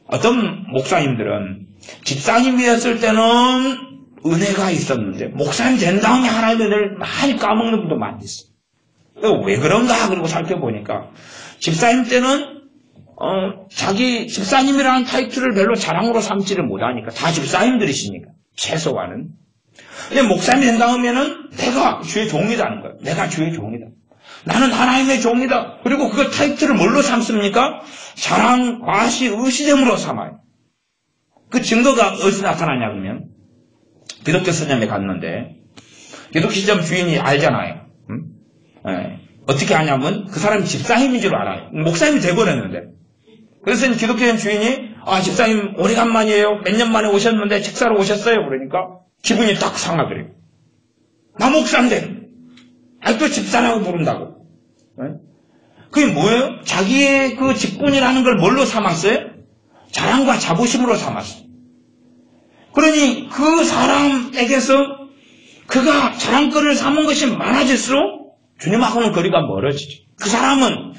어떤 목사님들은 집사님이었을 때는 은혜가 있었는데 목사님 된 다음에 하나님의 은혜를 많이 까먹는 분도 많이 있어요. 왜 그런가 그러고 살펴보니까 집사님 때는 자기 집사님이라는 타이틀을 별로 자랑으로 삼지를 못하니까 다 집사님들이시니까 최소한은. 근데 목사님이 된 다음에는 내가 주의 종이라는 거예요. 내가 주의 종이다. 나는 하나님의 종이다. 그리고 그 타이틀을 뭘로 삼습니까? 자랑, 과시, 의시됨으로 삼아요. 그 증거가 어디서 나타나냐 그러면 기독교 서점에 갔는데 기독교 서점 주인이 알잖아요. 어떻게 아냐면 그 사람이 집사님인 줄 알아요. 목사님이 돼버렸는데. 그래서 기독교 서점 주인이 집사님 오래간만이에요. 몇 년 만에 오셨는데 책 사러 오셨어요. 그러니까 기분이 딱 상하더래요. 나 목사인데 또 집사라고 부른다고. 그게 뭐예요? 자기의 그 직분이라는 걸 뭘로 삼았어요? 자랑과 자부심으로 삼았어요. 그러니 그 사람에게서 그가 자랑거리를 삼은 것이 많아질수록 주님하고는 거리가 멀어지죠. 그 사람은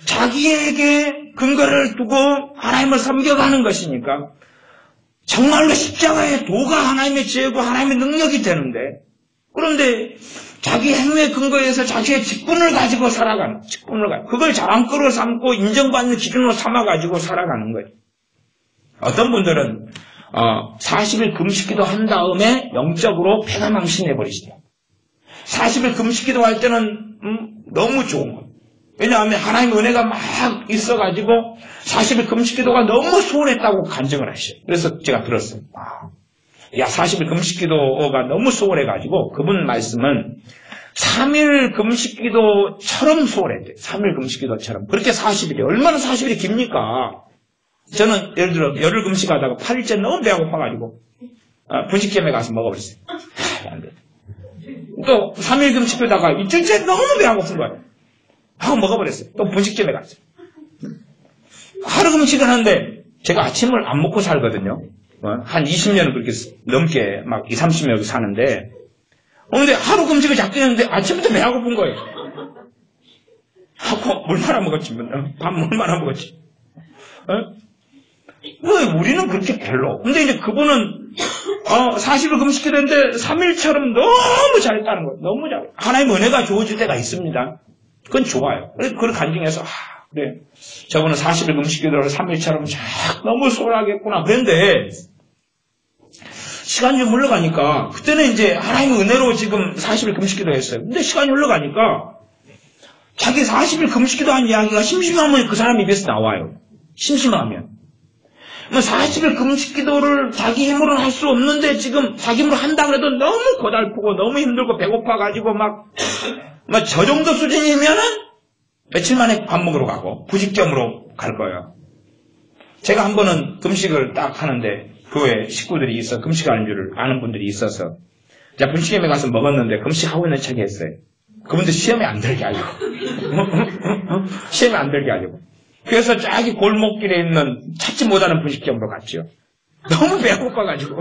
자기에게 근거를 두고 하나님을 섬겨가는 것이니까 정말로 십자가의 도가 하나님의 지혜고 하나님의 능력이 되는데 그런데 자기 행위의 근거에서 자기의 직분을 가지고 살아가는 그걸 자랑거리로 삼고 인정받는 기준으로 삼아가지고 살아가는 거예요. 어떤 분들은 40일 금식기도 한 다음에 영적으로 폐가 망신해버리시대요. 40일 금식기도 할 때는 너무 좋은 거예요. 왜냐하면 하나님의 은혜가 막 있어가지고 40일 금식기도가 너무 소홀했다고 간증을 하셔요. 그래서 제가 들었어요. 40일 금식기도가 너무 소홀해가지고 그분 말씀은 3일 금식기도처럼 소홀했대요. 3일 금식기도처럼. 그렇게 40일이 얼마나 40일이 깁니까? 저는 예를 들어 열흘 금식하다가 8일째 너무 배가 고파가지고 분식점에 가서 먹어버렸어요. 안 돼. 또 3일 금식하다가 이틀째 너무 배가 고픈 거예요. 하고 먹어버렸어요. 또 분식점에 갔어요. 하루 금식을 하는데 제가 아침을 안 먹고 살거든요. 한 20년은 그렇게 넘게 막 20, 30년 사는데 근데 하루 금식을 잡고 했는데 아침부터 배가 고픈 거예요. 하고 물 말아 먹었지. 밥 물 말아 먹었지. 왜 우리는 그렇게 별로. 근데 이제 그분은 40일 금식기도 했는데 3일처럼 너무 잘했다는 거예요. 너무 잘. 하나님의 은혜가 좋아질 때가 있습니다. 그건 좋아요. 그래서 그걸 간증해서 그래. 저분은 40일 금식기도를 3일처럼 너무 소홀하겠구나. 그런데 시간이 좀 흘러가니까 그때는 이제 하나님의 은혜로 지금 40일 금식기도 했어요. 근데 시간이 흘러가니까 자기 40일 금식기도 한 이야기가 심심하면 그 사람 입에서 나와요. 심심하면. 40일 금식기도를 자기 힘으로는 할 수 없는데 지금 자기 힘으로 한다 그래도 너무 고달프고 너무 힘들고 배고파가지고 막 저 정도 수준이면은 며칠 만에 밥 먹으러 가고 부식점으로 갈 거예요. 제가 한 번은 금식을 딱 하는데 교회 식구들이 있어 금식하는 줄을 아는 분들이 있어서 제가 분식점에 가서 먹었는데 금식하고 있는 척 했어요. 그분들 시험에 안 들게 하려고. 시험에 안 들게 하려고. 그래서 저기 골목길에 있는 찾지 못하는 분식점으로 갔죠. 너무 배가 고파가지고.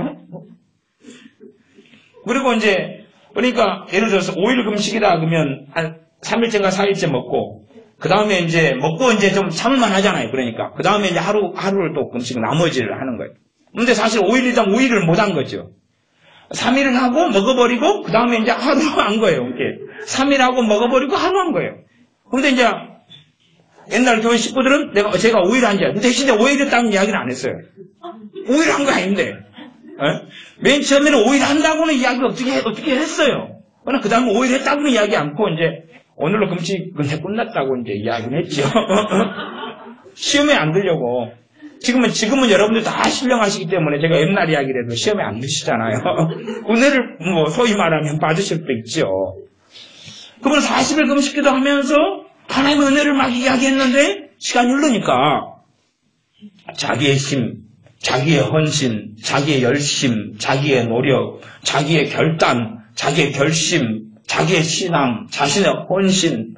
그리고 이제 그러니까 예를 들어서 5일 금식이다 그러면 한 3일째인가 4일째 먹고 그 다음에 이제 먹고 이제 좀 참을만 하잖아요. 그러니까 그 다음에 이제 하루를 또 금식 나머지를 하는 거예요. 근데 사실 5일이당 5일을 못 한 거죠. 3일을 하고 먹어버리고 그 다음에 이제 하루 한 거예요. 이렇게 3일 하고 먹어버리고 하루 한 거예요. 근데 이제 옛날 교회 식구들은 제가 5일 한 줄, 대신에 5일 했다는 이야기는 안 했어요. 5일 한 거 아닌데. 맨 처음에는 5일 한다고는 이야기 어떻게 했어요. 그러나 그 다음에 5일 했다고는 이야기 않고 이제 오늘로 금식 끝났다고 이제 이야기를 했죠. 시험에 안 들려고. 지금은 여러분들 다 신령하시기 때문에 제가 옛날 이야기를 해도 시험에 안 드시잖아요. 은혜를 소위 말하면 받으실 수 있죠. 그분 40일 금식기도 하면서 하나님의 은혜를 막 이야기했는데 시간이 흐르니까 자기의 힘, 자기의 헌신, 자기의 열심, 자기의 노력, 자기의 결단, 자기의 결심, 자기의 신앙, 자신의 헌신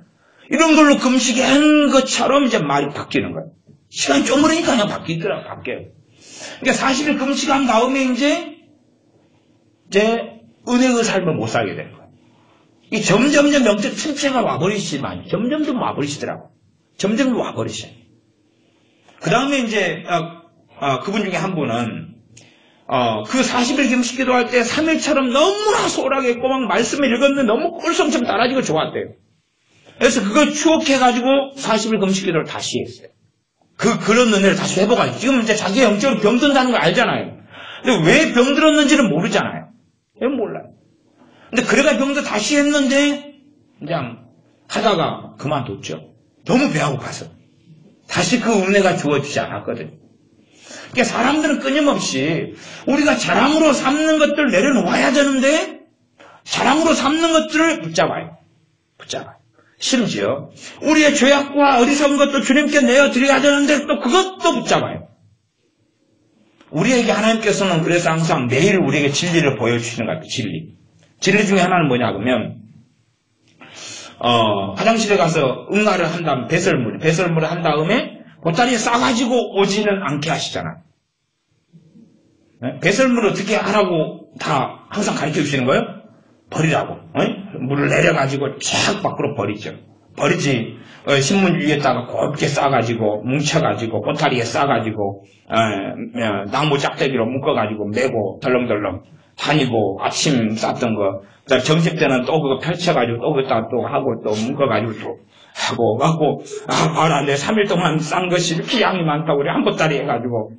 이런 걸로 금식한 것처럼 이제 말이 바뀌는 거예요. 시간이 좀 흐르니까 그냥 바뀌어요. 그러니까 40일 금식한 다음에 이제 은혜의 삶을 못 살게 되는 거예요. 이 점점점 영적 침체가 와버리시지만 점점점 와버리시더라고. 점점 와버리셔요. 그 다음에 이제 그분 중에 한 분은 그 40일 금식기도 할 때 3일처럼 너무나 소홀하게 했고 막 말씀을 읽었는데 너무 꿀성처럼 따라지고 좋았대요. 그래서 그걸 추억해가지고 40일 금식기도를 다시 했어요. 그런 은혜를 다시 회복하죠. 지금 이제 자기가 영적으로 병든다는 걸 알잖아요. 근데 왜 병들었는지는 모르잖아요. 왜 몰라요. 근데 그래가 병도 다시 했는데 그냥 하다가 그만뒀죠. 너무 배가 고파서. 다시 그 은혜가 주어지지 않았거든요. 그러니까 사람들은 끊임없이 우리가 자랑으로 삼는 것들 내려놓아야 되는데 자랑으로 삼는 것들을 붙잡아요. 심지어 우리의 죄악과 어리석은 것도 주님께 내어드려야 되는데 또 그것도 붙잡아요. 우리에게 하나님께서는 그래서 항상 매일 우리에게 진리를 보여주시는 것 같아요. 진리 중에 하나는 뭐냐 그러면 화장실에 가서 응아를 한 다음 배설물을 한 다음에 보따리에 싸가지고 오지는 않게 하시잖아요. 네? 배설물을 어떻게 하라고 다 항상 가르쳐 주시는 거예요? 버리라고. 물을 내려가지고 쫙 밖으로 버리죠. 버리지 신문 위에다가 곱게 싸가지고 뭉쳐가지고 보따리에 싸가지고 나무 짝대기로 묶어가지고 메고 덜렁덜렁 다니고 아침 쌌던 거 점심때는 또 그거 펼쳐가지고 또 그거 또 하고 또 묶어가지고 또 하고 봐라 내 3일 동안 싼 것이 이렇게 양이 많다고 그래 한 보따리 해가지고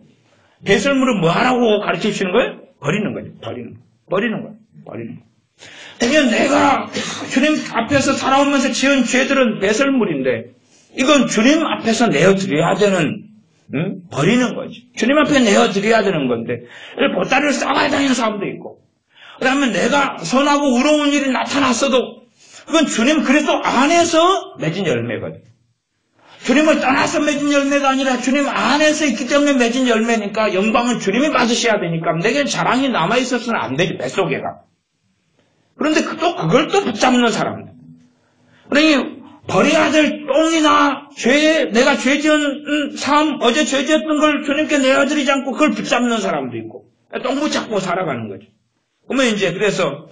배설물을 뭐 하라고 가르쳐 주시는 거예요? 버리는 거예요. 버리는 거예요. 그러면 내가 주님 앞에서 살아오면서 지은 죄들은 배설물인데 이건 주님 앞에서 내어드려야 되는 버리는 거지. 주님 앞에 내어드려야 되는 건데 보따리를 싸가야 다니는 사람도 있고 그 다음에 내가 선하고 의로운 일이 나타났어도 그건 주님 그리스도 안에서 맺은 열매거든. 주님을 떠나서 맺은 열매가 아니라 주님 안에서 있기 때문에 맺은 열매니까 영광은 주님이 받으셔야 되니까 내게 자랑이 남아있어서는 안 되지 뱃속에가. 그런데 또 그걸 또 붙잡는 사람들. 그러니 버려야 될 똥이나 내가 죄 지은 삶, 어제 죄 지었던 걸 주님께 내어드리지 않고 그걸 붙잡는 사람도 있고 똥 붙잡고 살아가는 거죠. 그러면 이제 그래서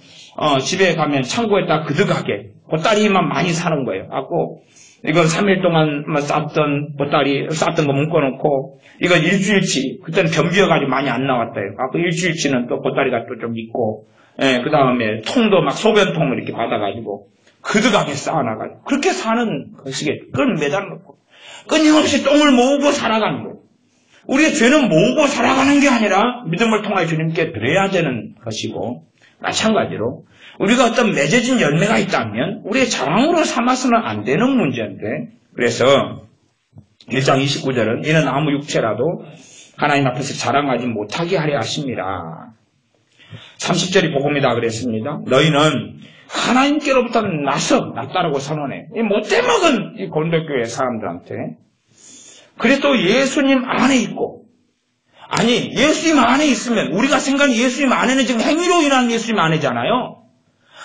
집에 가면 창고에다 그득하게 보따리만 많이 사는 거예요. 갖고 이건 3일 동안 쌌던 보따리 쌌던 거 묶어놓고 이건 일주일치 그때는 변비여가지고 많이 안 나왔대요. 갖고 일주일치는 또 보따리가 또 좀 있고 그 다음에 통도 막 소변통을 이렇게 받아가지고 그득하게 쌓아놔가지고 그렇게 사는 것이겠죠. 그걸 매달아놓고 끊임없이 똥을 모으고 살아가는 거예요. 우리의 죄는 모으고 살아가는 게 아니라 믿음을 통하여 주님께 드려야 되는 것이고 마찬가지로 우리가 어떤 맺어진 열매가 있다면 우리의 자랑으로 삼아서는 안 되는 문제인데 그래서 1장 29절은 이는 아무 육체라도 하나님 앞에서 자랑하지 못하게 하려 하십니다. 30절이 복음이다 그랬습니다. 너희는 하나님께로부터 났다라고 선언해. 이 못돼먹은 이 고린도교회 사람들한테 그래도 예수님 안에 있고 아니 예수님 안에 있으면 우리가 생각하는 예수님 안에는 지금 행위로 인한 예수님 안에잖아요.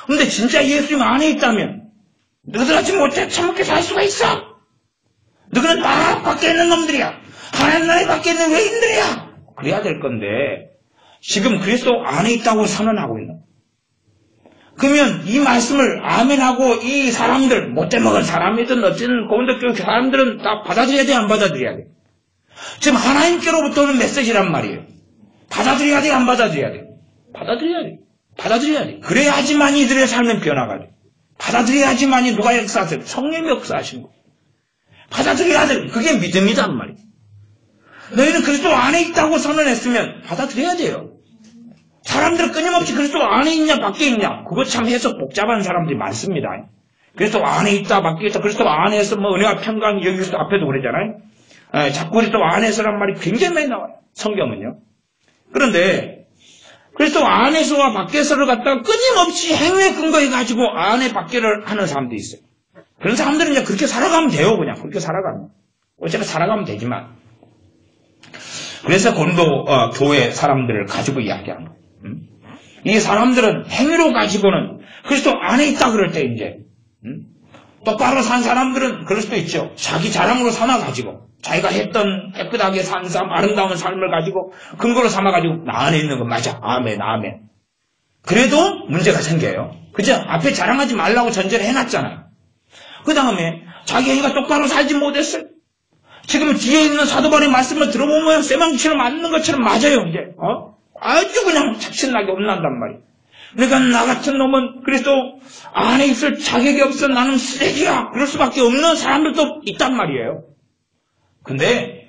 근데 진짜 예수님 안에 있다면 너희들같이 못해 처먹게 살 수가 있어? 너희는 다 밖에 있는 놈들이야. 하나님 나라에 밖에 있는 외인들이야. 그래야 될 건데 지금 그리스도 안에 있다고 선언하고 있는. 그러면 이 말씀을 아멘하고 이 사람들 못돼먹은 사람이든 어쨌든 고린도교회 사람들은 다 받아들여야 돼 안 받아들여야 돼? 지금 하나님께로부터 오는 메시지란 말이에요. 받아들여야 돼 안 받아들여야 돼? 받아들여야 돼. 그래야지만 이들의 삶은 변화가 돼. 받아들여야지만이 누가 역사하세요? 성령이 역사하신 거. 받아들여야 돼. 그게 믿음이란 말이에요. 너희는 그리스도 안에 있다고 선언했으면 받아들여야 돼요. 사람들은 끊임없이 그리스도 안에 있냐 밖에 있냐 그거 참 해석 복잡한 사람들이 많습니다. 그리스도 안에 있다 밖에 있다 그리스도 안에서 뭐 은혜와 평강 여기서 앞에도 그러잖아요. 자꾸 그리스도 안에서란 말이 굉장히 많이 나와요. 성경은요. 그런데 그리스도 안에서와 밖에서를 갖다가 끊임없이 행위에 근거해가지고 안에 밖에를 하는 사람도 있어요. 그런 사람들은 이제 그렇게 살아가면 돼요. 그냥 그렇게 살아가면 어차피 살아가면 되지만 그래서 고린도 교회 사람들을 가지고 이야기하는 거예요. 이 사람들은 행위로 가지고는 그리스도 안에 있다 그럴 때 이제 똑바로 산 사람들은 그럴 수도 있죠. 자기 자랑으로 삼아가지고 자기가 했던 깨끗하게 산 삶, 아름다운 삶을 가지고 근거로 삼아가지고 나 안에 있는 거 맞아. 아멘. 그래도 문제가 생겨요. 그죠? 앞에 자랑하지 말라고 전제를 해놨잖아요. 그 다음에 자기 행위가 똑바로 살지 못했어요. 지금 뒤에 있는 사도바울의 말씀을 들어보면 쇠망치로 맞는 것처럼 맞아요. 이제 아주 그냥 착신나게 혼난단 말이에요. 그러니까 나 같은 놈은 그리스도 안에 있을 자격이 없어 나는 쓰레기야. 그럴 수밖에 없는 사람들도 있단 말이에요. 근데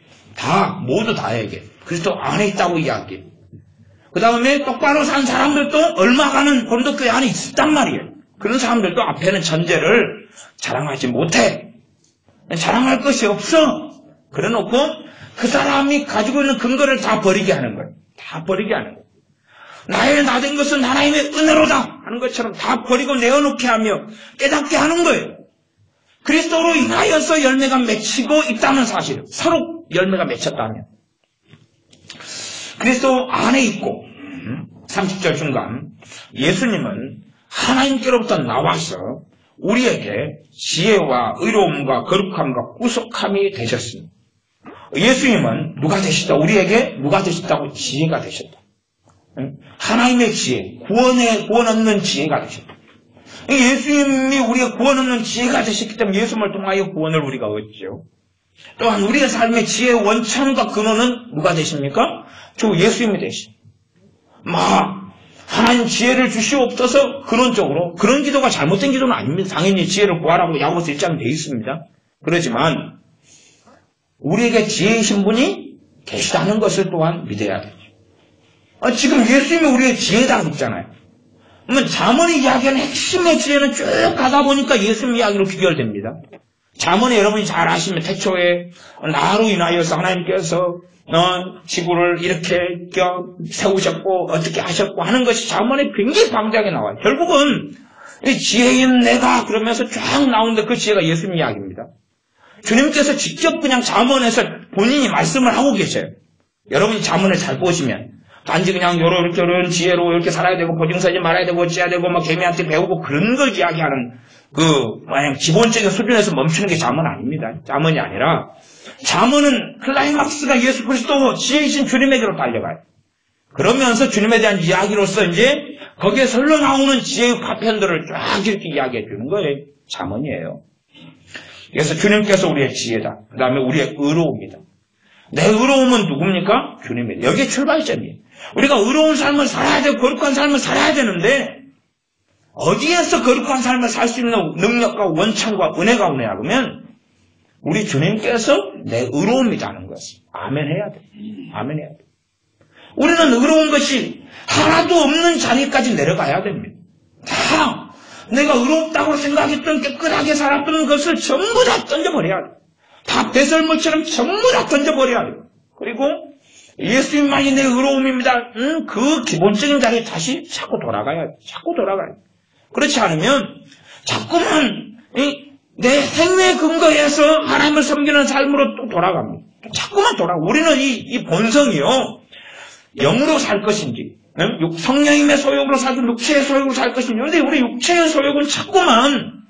모두 다에게 그리스도 안에 있다고 이야기해요. 그 다음에 똑바로 산 사람들도 얼마 가는 고린도교회 안에 있었단 말이에요. 그런 사람들도 앞에는 전제를 자랑하지 못해. 자랑할 것이 없어. 그래 놓고 그 사람이 가지고 있는 근거를 다 버리게 하는 거예요. 다 버리게 하는 거예요. 나의 나된 것은 하나님의 은혜로다 하는 것처럼 다 버리고 내어놓게 하며 깨닫게 하는 거예요. 그리스도로 인하여서 열매가 맺히고 있다는 사실. 서로 열매가 맺혔다면. 그리스도 안에 있고 30절 중간 예수님은 하나님께로부터 나와서 우리에게 지혜와 의로움과 거룩함과 구속함이 되셨습니다. 예수님은 누가 되셨다? 우리에게 누가 되셨다고? 지혜가 되셨다. 하나님의 지혜, 구원 얻는 지혜가 되셨다. 예수님이 우리의 구원 얻는 지혜가 되셨기 때문에 예수님을 통하여 구원을 우리가 얻죠. 또한 우리의 삶의 지혜의 원천과 근원은 누가 되십니까? 주 예수님이 되십니다. 하나님 지혜를 주시옵소서 근원적으로 그런 기도가 잘못된 기도는 아닙니다. 당연히 지혜를 구하라고 야고보서 1장에 되어 있습니다. 그렇지만 우리에게 지혜이신 분이 계시다는 것을 또한 믿어야 되죠. 지금 예수님이 우리의 지혜다고 했잖아요. 그러면 잠언이 이야기하는 핵심의 지혜는 쭉 가다 보니까 예수님 이야기로 귀결됩니다. 잠언에 여러분이 잘 아시면 태초에 나로 인하여서 하나님께서 지구를 이렇게 세우셨고 어떻게 하셨고 하는 것이 잠언에 굉장히 방대하게 나와요. 결국은 이 지혜인 내가 그러면서 쫙 나오는데 그 지혜가 예수님 이야기입니다. 주님께서 직접 그냥 잠언에서 본인이 말씀을 하고 계셔요. 여러분이 잠언을 잘 보시면 단지 그냥 이런 지혜로 이렇게 살아야 되고 보증서지 말아야 되고 어찌해야 되고 막 개미한테 배우고 그런 걸 이야기하는 그냥 기본적인 수준에서 멈추는 게 잠언 아닙니다. 잠언이 아니라 잠언은 클라이막스가 예수 그리스도 지혜이신 주님에게로 달려가요. 그러면서 주님에 대한 이야기로서 이제 거기에 흘러나오는 지혜의 파편들을 쫙 이렇게 이야기해 주는 거예요. 잠언이에요. 그래서 주님께서 우리의 지혜다. 그 다음에 우리의 의로움이다. 내 의로움은 누굽니까? 주님이에요. 여기에 출발점이에요. 우리가 의로운 삶을 살아야 되고 거룩한 삶을 살아야 되는데 어디에서 거룩한 삶을 살 수 있는 능력과 원천과 은혜가 오냐 그러면 우리 주님께서 내 의로움이라는 것을 아멘 해야 돼. 아멘 해야 돼. 우리는 의로운 것이 하나도 없는 자리까지 내려가야 됩니다. 다 내가 의롭다고 생각했던 깨끗하게 살았던 것을 전부 다 던져버려야 돼. 다 배설물처럼 전부 다 던져버려야 돼. 그리고 예수님만이 내 의로움입니다. 그 기본적인 자리에 다시 자꾸 돌아가야 돼. 자꾸 돌아가야 돼. 그렇지 않으면 자꾸만 내 행위에 근거해서 하나님을 섬기는 삶으로 또 돌아갑니다. 자꾸만 돌아가. 우리는 이 본성이요. 영으로 살 것인지 성령님의 소욕으로 살고 육체의 소욕으로 살 것인지. 그런데 우리 육체의 소욕은 자꾸만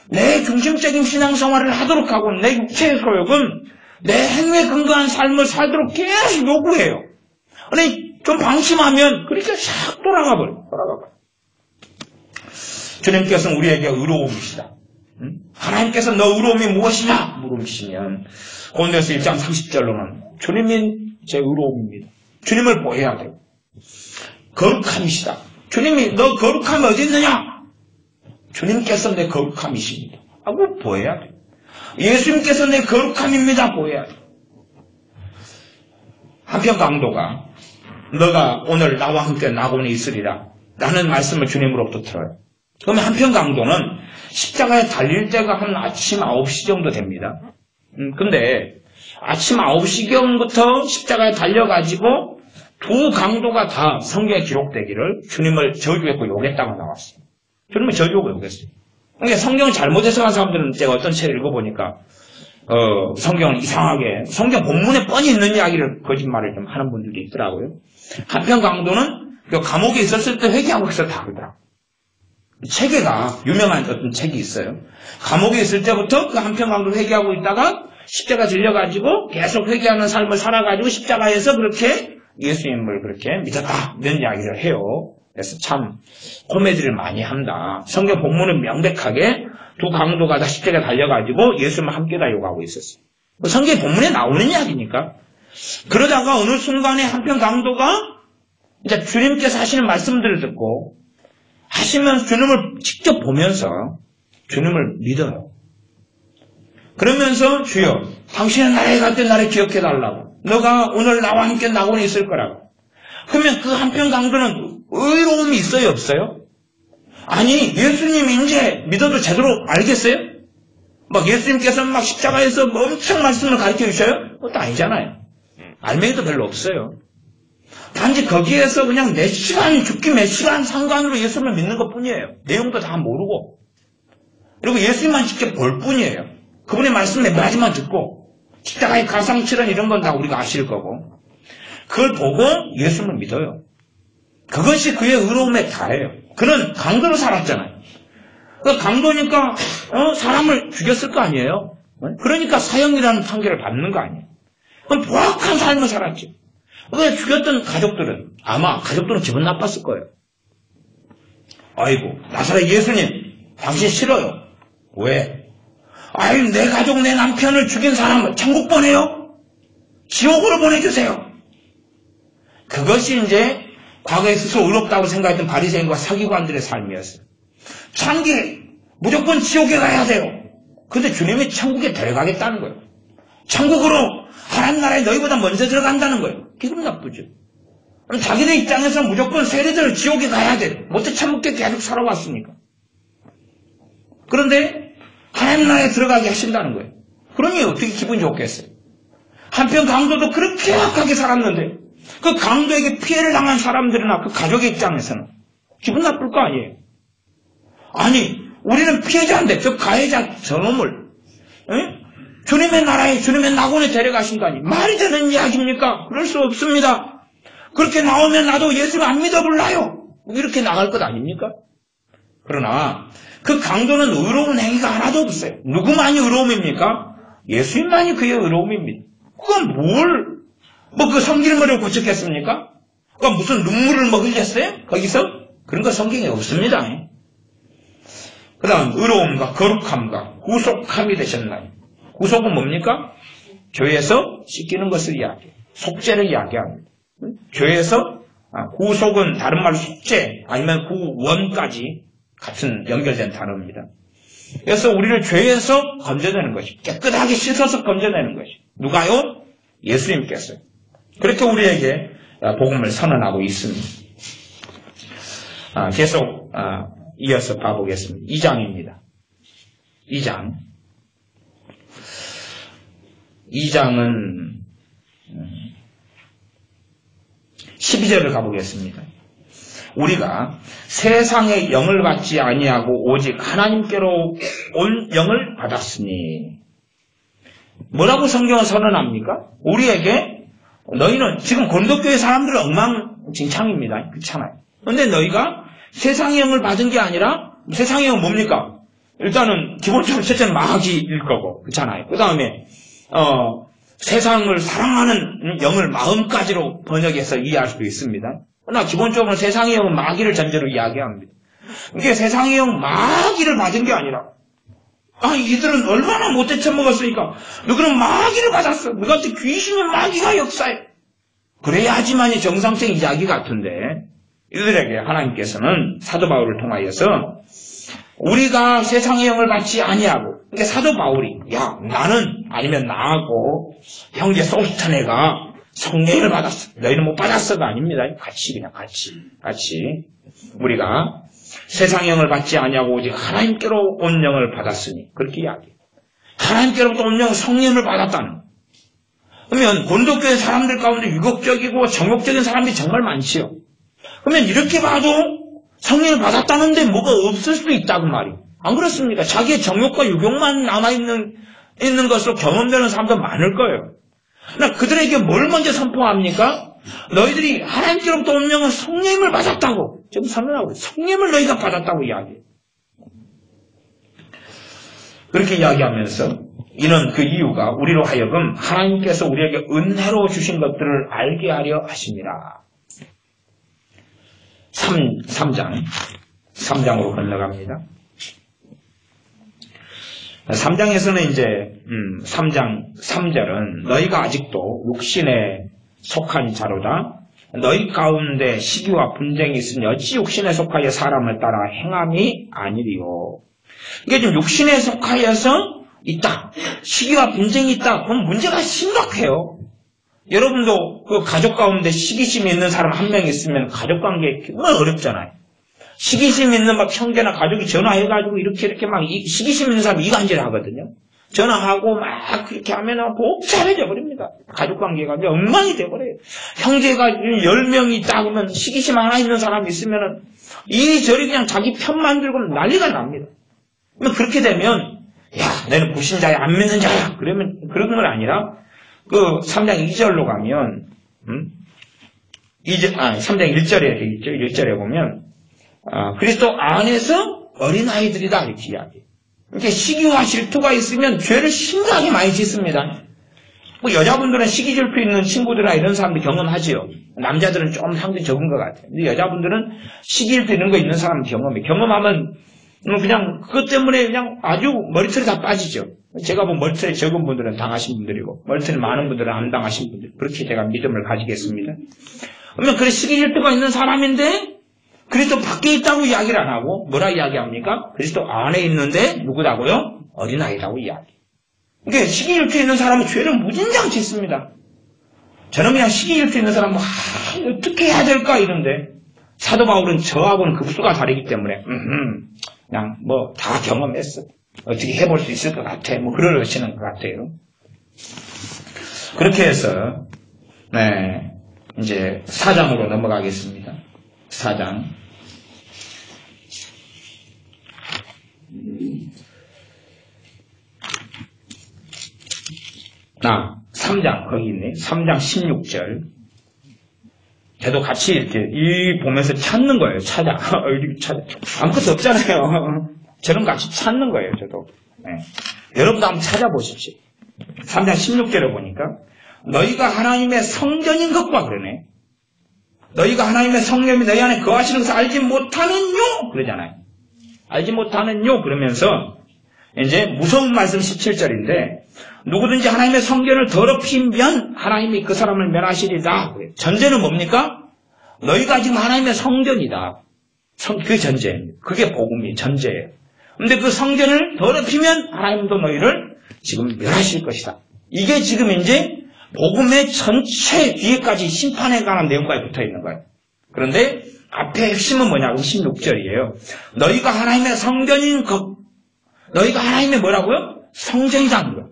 내 중심적인 신앙생활을 하도록 하고 내 육체의 소욕은 내 행위에 근거한 삶을 살도록 계속 요구해요. 아니 좀 방심하면 그렇게 싹 돌아가버려. 주님께서는 우리에게 의로움이시다. 하나님께서 너 의로움이 무엇이냐 물으시면 고린도서 1장 30절로는 주님이 제 의로움입니다. 주님을 보여야 돼요. 거룩함이시다. 주님이 너 거룩함이 어디 있느냐? 주님께서 내 거룩함이십니다. 하고 보여야 돼요. 예수님께서 내 거룩함입니다. 보여야 돼요. 한편 강도가 너가 오늘 나와 함께 낙원에 있으리라 라는 말씀을 주님으로부터 들어요. 그러면 한편 강도는 십자가에 달릴 때가 한 아침 9시 정도 됩니다. 근데 아침 9시경부터 십자가에 달려가지고 두 강도가 다 성경에 기록되기를 주님을 저주했고 욕했다고 나왔어요. 주님을 저주하고 욕했어요. 그러니까 성경을 잘못 해석한 사람들은 제가 어떤 책을 읽어보니까 성경은 이상하게 성경 본문에 뻔히 있는 이야기를 거짓말을 좀 하는 분들도 있더라고요. 한편 강도는 그 감옥에 있었을 때 회개하고 있었다 그러더라고요. 체계가 유명한 어떤 책이 있어요. 감옥에 있을 때부터 그 한편 강도 회개하고 있다가 십자가 들려가지고 계속 회개하는 삶을 살아가지고 십자가에서 그렇게 예수님을 그렇게 믿었다 이런 이야기를 해요. 그래서 참 코미디를 많이 한다. 성경 본문은 명백하게 두 강도가 다 십자가에 달려가지고 예수님을 함께 다 욕하고 있었어요. 성경 본문에 나오는 이야기니까. 그러다가 어느 순간에 한편 강도가 이제 주님께서 하시는 말씀들을 듣고 하시면서 주님을 직접 보면서 주님을 믿어요. 그러면서 주여 당신의 나라에 갈 때 나를 기억해달라고. 너가 오늘 나와 함께 낙원에 있을 거라고. 그러면 그 한편 강도는 의로움이 있어요 없어요? 아니 예수님이 이제 믿어도 제대로 알겠어요? 막 예수님께서 막 십자가에서 엄청 말씀을 가르쳐 주셔요? 그것도 아니잖아요. 알맹이도 별로 없어요. 단지 거기에서 그냥 몇 시간, 죽기 몇 시간 상관으로 예수님을 믿는 것 뿐이에요. 내용도 다 모르고. 그리고 예수님만 직접 볼 뿐이에요. 그분의 말씀 몇 마디만 듣고, 십자가의 가상칠언 이런 건 다 우리가 아실 거고, 그걸 보고 예수님을 믿어요. 그것이 그의 의로움에 다해요. 그는 강도로 살았잖아요. 그 강도니까 사람을 죽였을 거 아니에요. 그러니까 사형이라는 판결을 받는 거 아니에요. 그럼 포악한 삶을 살았지. 왜 죽였던 가족들은 아마 가족들은 기분 나빴을 거예요. 아이고 나사렛 예수님 당신 싫어요. 왜? 아이 내 가족 내 남편을 죽인 사람을 천국 보내요? 지옥으로 보내주세요. 그것이 이제 과거에 스스로 의롭다고 생각했던 바리새인과 서기관들의 삶이었어요. 장기 무조건 지옥에 가야 돼요. 근데 주님이 천국에 데려가겠다는 거예요. 천국으로 하나님 나라에 너희보다 먼저 들어간다는 거예요. 기분 나쁘죠. 그럼 자기들 입장에서 무조건 세례들 지옥에 가야 돼. 못해 천국에 계속 살아왔으니까. 그런데 하나님 나라에 들어가게 하신다는 거예요. 그러니 어떻게 기분이 좋겠어요. 한편 강도도 그렇게 악하게 살았는데 그 강도에게 피해를 당한 사람들이나 그 가족의 입장에서는 기분 나쁠 거 아니에요. 아니 우리는 피해자인데 저 가해자 저놈을 주님의 나라에 주님의 낙원에 데려가신다니 말이 되는 이야기입니까? 그럴 수 없습니다. 그렇게 나오면 나도 예수를 안 믿어볼라요. 이렇게 나갈 것 아닙니까? 그러나 그 강도는 의로운 행위가 하나도 없어요. 누구만이 의로움입니까? 예수님만이 그의 의로움입니다. 그건 그 성질머리를 고쳤겠습니까? 그건 무슨 눈물을 흘렸어요? 거기서? 그런 거 성경에 없습니다. 그 다음 의로움과 거룩함과 구속함이 되셨나요? 구속은 뭡니까? 교회에서 씻기는 것을 이야기해요. 속죄를 이야기합니다. 교회에서 구속은 다른 말로 속죄 아니면 구원까지 같은 연결된 단어입니다. 그래서 우리를 죄에서 건져내는 것이 깨끗하게 씻어서 건져내는 것이 누가요? 예수님께서 그렇게 우리에게 복음을 선언하고 있습니다. 계속 이어서 봐보겠습니다. 2장입니다. 2장은 12절을 가보겠습니다. 우리가 세상의 영을 받지 아니하고 오직 하나님께로 온 영을 받았으니 뭐라고 성경은 선언합니까? 우리에게 너희는 지금 고린도교회 사람들은 엉망진창입니다. 그렇잖아요. 그런데 너희가 세상의 영을 받은 게 아니라 세상의 영은 뭡니까? 일단은 기본적으로 첫째는 마귀일 거고 그렇잖아요. 그 다음에 세상을 사랑하는 영을 마음까지로 번역해서 이해할 수도 있습니다. 그러나 기본적으로 세상의 영은 마귀를 전제로 이야기합니다. 이게 세상의 영 마귀를 받은 게 아니라 이들은 얼마나 못돼 처먹었으니까 너 그럼 마귀를 받았어. 너한테 귀신이 마귀가 역사해. 그래야지만이 정상적인 이야기 같은데 이들에게 하나님께서는 사도 바울을 통하여서 우리가 세상의 영을 받지 아니하고 그러니까 사도 바울이 나는 아니면 나하고 형제 소스테네가 성령을 받았어. 너희는 못 받았어가 아닙니다. 같이 우리가 세상의 영을 받지 아니하고 오직 하나님께로 온 영을 받았으니 그렇게 이야기해요. 하나님께로부터 온 영 성령을 받았다는 거예요. 그러면 고린도교회 사람들 가운데 유혹적이고 정욕적인 사람들이 정말 많지요. 그러면 이렇게 봐도 성령을 받았다는데 뭐가 없을 수도 있다고 말이에요. 안 그렇습니까? 자기의 정욕과 유혹만 남아있는 것으로 경험되는 사람도 많을 거예요. 그러나 그들에게 뭘 먼저 선포합니까? 너희들이 하나님께로부터 온 영은 성령을 받았다고 지금 선언하고 성령을 너희가 받았다고 이야기해요. 그렇게 이야기하면서 이는 그 이유가 우리로 하여금 하나님께서 우리에게 은혜로 주신 것들을 알게 하려 하심이라. 3장으로 건너갑니다. 3장에서는 이제 3장 3절은 너희가 아직도 육신에 속한 자로다. 너희 가운데 시기와 분쟁이 있으니 어찌 육신에 속하여 사람을 따라 행함이 아니리요. 이게 지금 육신에 속하여서 있다. 시기와 분쟁이 있다. 그럼 문제가 심각해요. 여러분도 그 가족 가운데 시기심이 있는 사람 한 명 있으면 가족관계 정말 어렵잖아요. 시기심 있는 막 형제나 가족이 전화해가지고 이렇게 막 시기심 있는 사람이 이간질 하거든요. 전화하고 막 그렇게 하면 복잡해져 버립니다. 가족관계가 엉망이 돼버려요. 형제가 10명이 작으면 시기심 하나 있는 사람이 있으면 이리저리 그냥 자기 편만 들고 난리가 납니다. 그렇게 되면 야 너는 불신자야 안 믿는 자야 그러면 그런 건 아니라 그 3장 2절로 가면 3장 1절에 되어 있죠. 1절에 보면 그리스도 안에서 어린아이들이다 이렇게 이야기해요. 이렇게 시기와 질투가 있으면 죄를 심각하게 많이 짓습니다. 뭐 여자분들은 시기 질투 있는 친구들이나 이런 사람들 경험하지요. 남자들은 좀 상당히 적은 것 같아요. 근데 여자분들은 시기 질투 있는 거 있는 사람 경험하면 그냥 그것 때문에 그냥 아주 머리털이 다 빠지죠. 제가 뭐 머리털이 적은 분들은 당하신 분들이고 머리털이 많은 분들은 안 당하신 분들 그렇게 제가 믿음을 가지겠습니다. 그러면 그래 시기 질투가 있는 사람인데 그리스도 밖에 있다고 이야기를 안 하고 뭐라 이야기합니까? 그리스도 안에 있는데 누구다고요? 어린아이라고 이야기. 그러니까 시기 질투 있는 사람은 죄를 무진장 짓습니다. 저는 그냥 시기 질투 있는 사람은 어떻게 해야 될까 이런데 사도 바울은 저하고는 급수가 다르기 때문에 그냥 뭐 다 경험했어. 어떻게 해볼 수 있을 것 같아. 뭐 그러시는 것 같아요. 그렇게 해서 이제 4장으로 넘어가겠습니다. 4장. 3장 거기 있네. 3장 16절. 저도 같이 이렇게 보면서 찾는 거예요. 찾아. 아무것도 없잖아요. 저랑 같이 찾는 거예요. 저도. 여러분도 한번 찾아보십시오. 3장 16절에 보니까 너희가 하나님의 성전인 것과 그러네. 너희가 하나님의 성령이 너희 안에 거하시는 것을 알지 못하는요? 그러잖아요. 알지 못하는요? 그러면서 이제 무서운 말씀 17절인데 누구든지 하나님의 성전을 더럽히면 하나님이 그 사람을 멸하시리다. 전제는 뭡니까? 너희가 지금 하나님의 성전이다. 그게 전제입니다. 그게 복음이 전제예요. 근데 그 성전을 더럽히면 하나님도 너희를 지금 멸하실 것이다. 이게 지금 이제 복음의 전체 뒤에까지 심판에 관한 내용까지 붙어 있는 거예요. 그런데 앞에 핵심은 뭐냐고 16절이에요. 너희가 하나님의 성전인 것, 너희가 하나님의 뭐라고요? 성전이라는 거예요.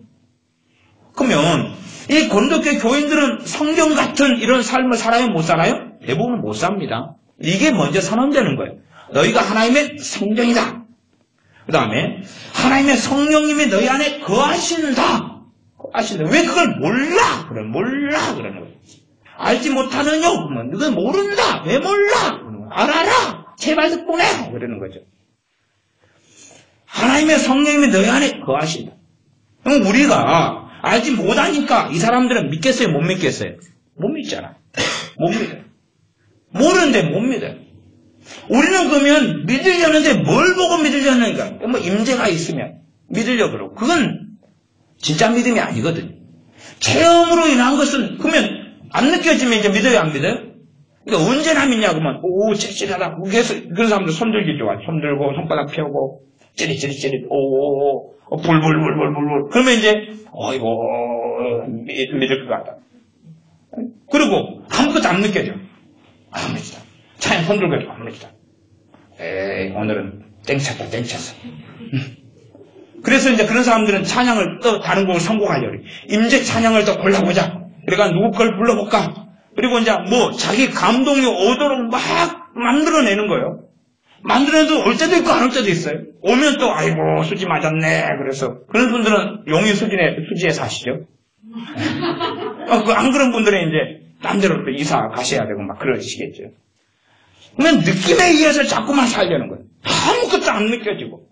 그러면 이 고린도교회 교인들은 성전 같은 이런 삶을 살아요? 못 살아요? 대부분은 못 삽니다. 이게 먼저 선언되는 거예요. 너희가 하나님의 성전이다. 그 다음에 하나님의 성령님이 너희 안에 거하신다. 왜 그걸 몰라? 그래 몰라 그러는 거예요. 알지 못하느냐? 그러면 너는 모른다. 왜 몰라? 알아라. 제발 듣고 내. 그러는 거죠. 하나님의 성령님이 너희 안에 거하신다. 그럼 우리가 알지 못하니까 이 사람들은 믿겠어요? 못 믿겠어요? 못 믿잖아. 못 믿어. 모르는데 못 믿어. 우리는 그러면 믿으려는데 뭘 보고 믿으려는가? 뭐 임재가 있으면 믿으려고 그러고 그건 진짜 믿음이 아니거든요. 체험으로 인한 것은 그러면 안 느껴지면 이제 믿어요, 안 믿어요? 그러니까 언제나 믿냐 그러면 오 찌릿찌릿하다. 그래서 그런 사람들 손들기 좋아. 손들고 손바닥 펴고 찌릿찌릿찌릿 오 불불불불불불 그러면 이제 어이고 믿을 것 같다. 그리고 아무것도 안 느껴져. 안 믿다. 차에 손들고 해도 안 믿다. 에이 오늘은 땡쳤다. 그래서 이제 그런 사람들은 찬양을 또 다른 곡을 선곡하려고 임재 찬양을 또 골라보자. 그러니까 누구 걸 불러볼까? 그리고 이제 뭐 자기 감동이 오도록 막 만들어내는 거예요. 만들어내도 올 때도 있고 안 올 때도 있어요. 오면 또 아이고 수지 맞았네. 그래서 그런 분들은 용인 수지에 사시죠. 안 그런 분들은 이제 딴 데로 또 이사 가셔야 되고 막 그러시겠죠. 그러면 느낌에 의해서 자꾸만 살려는 거예요. 아무것도 안 느껴지고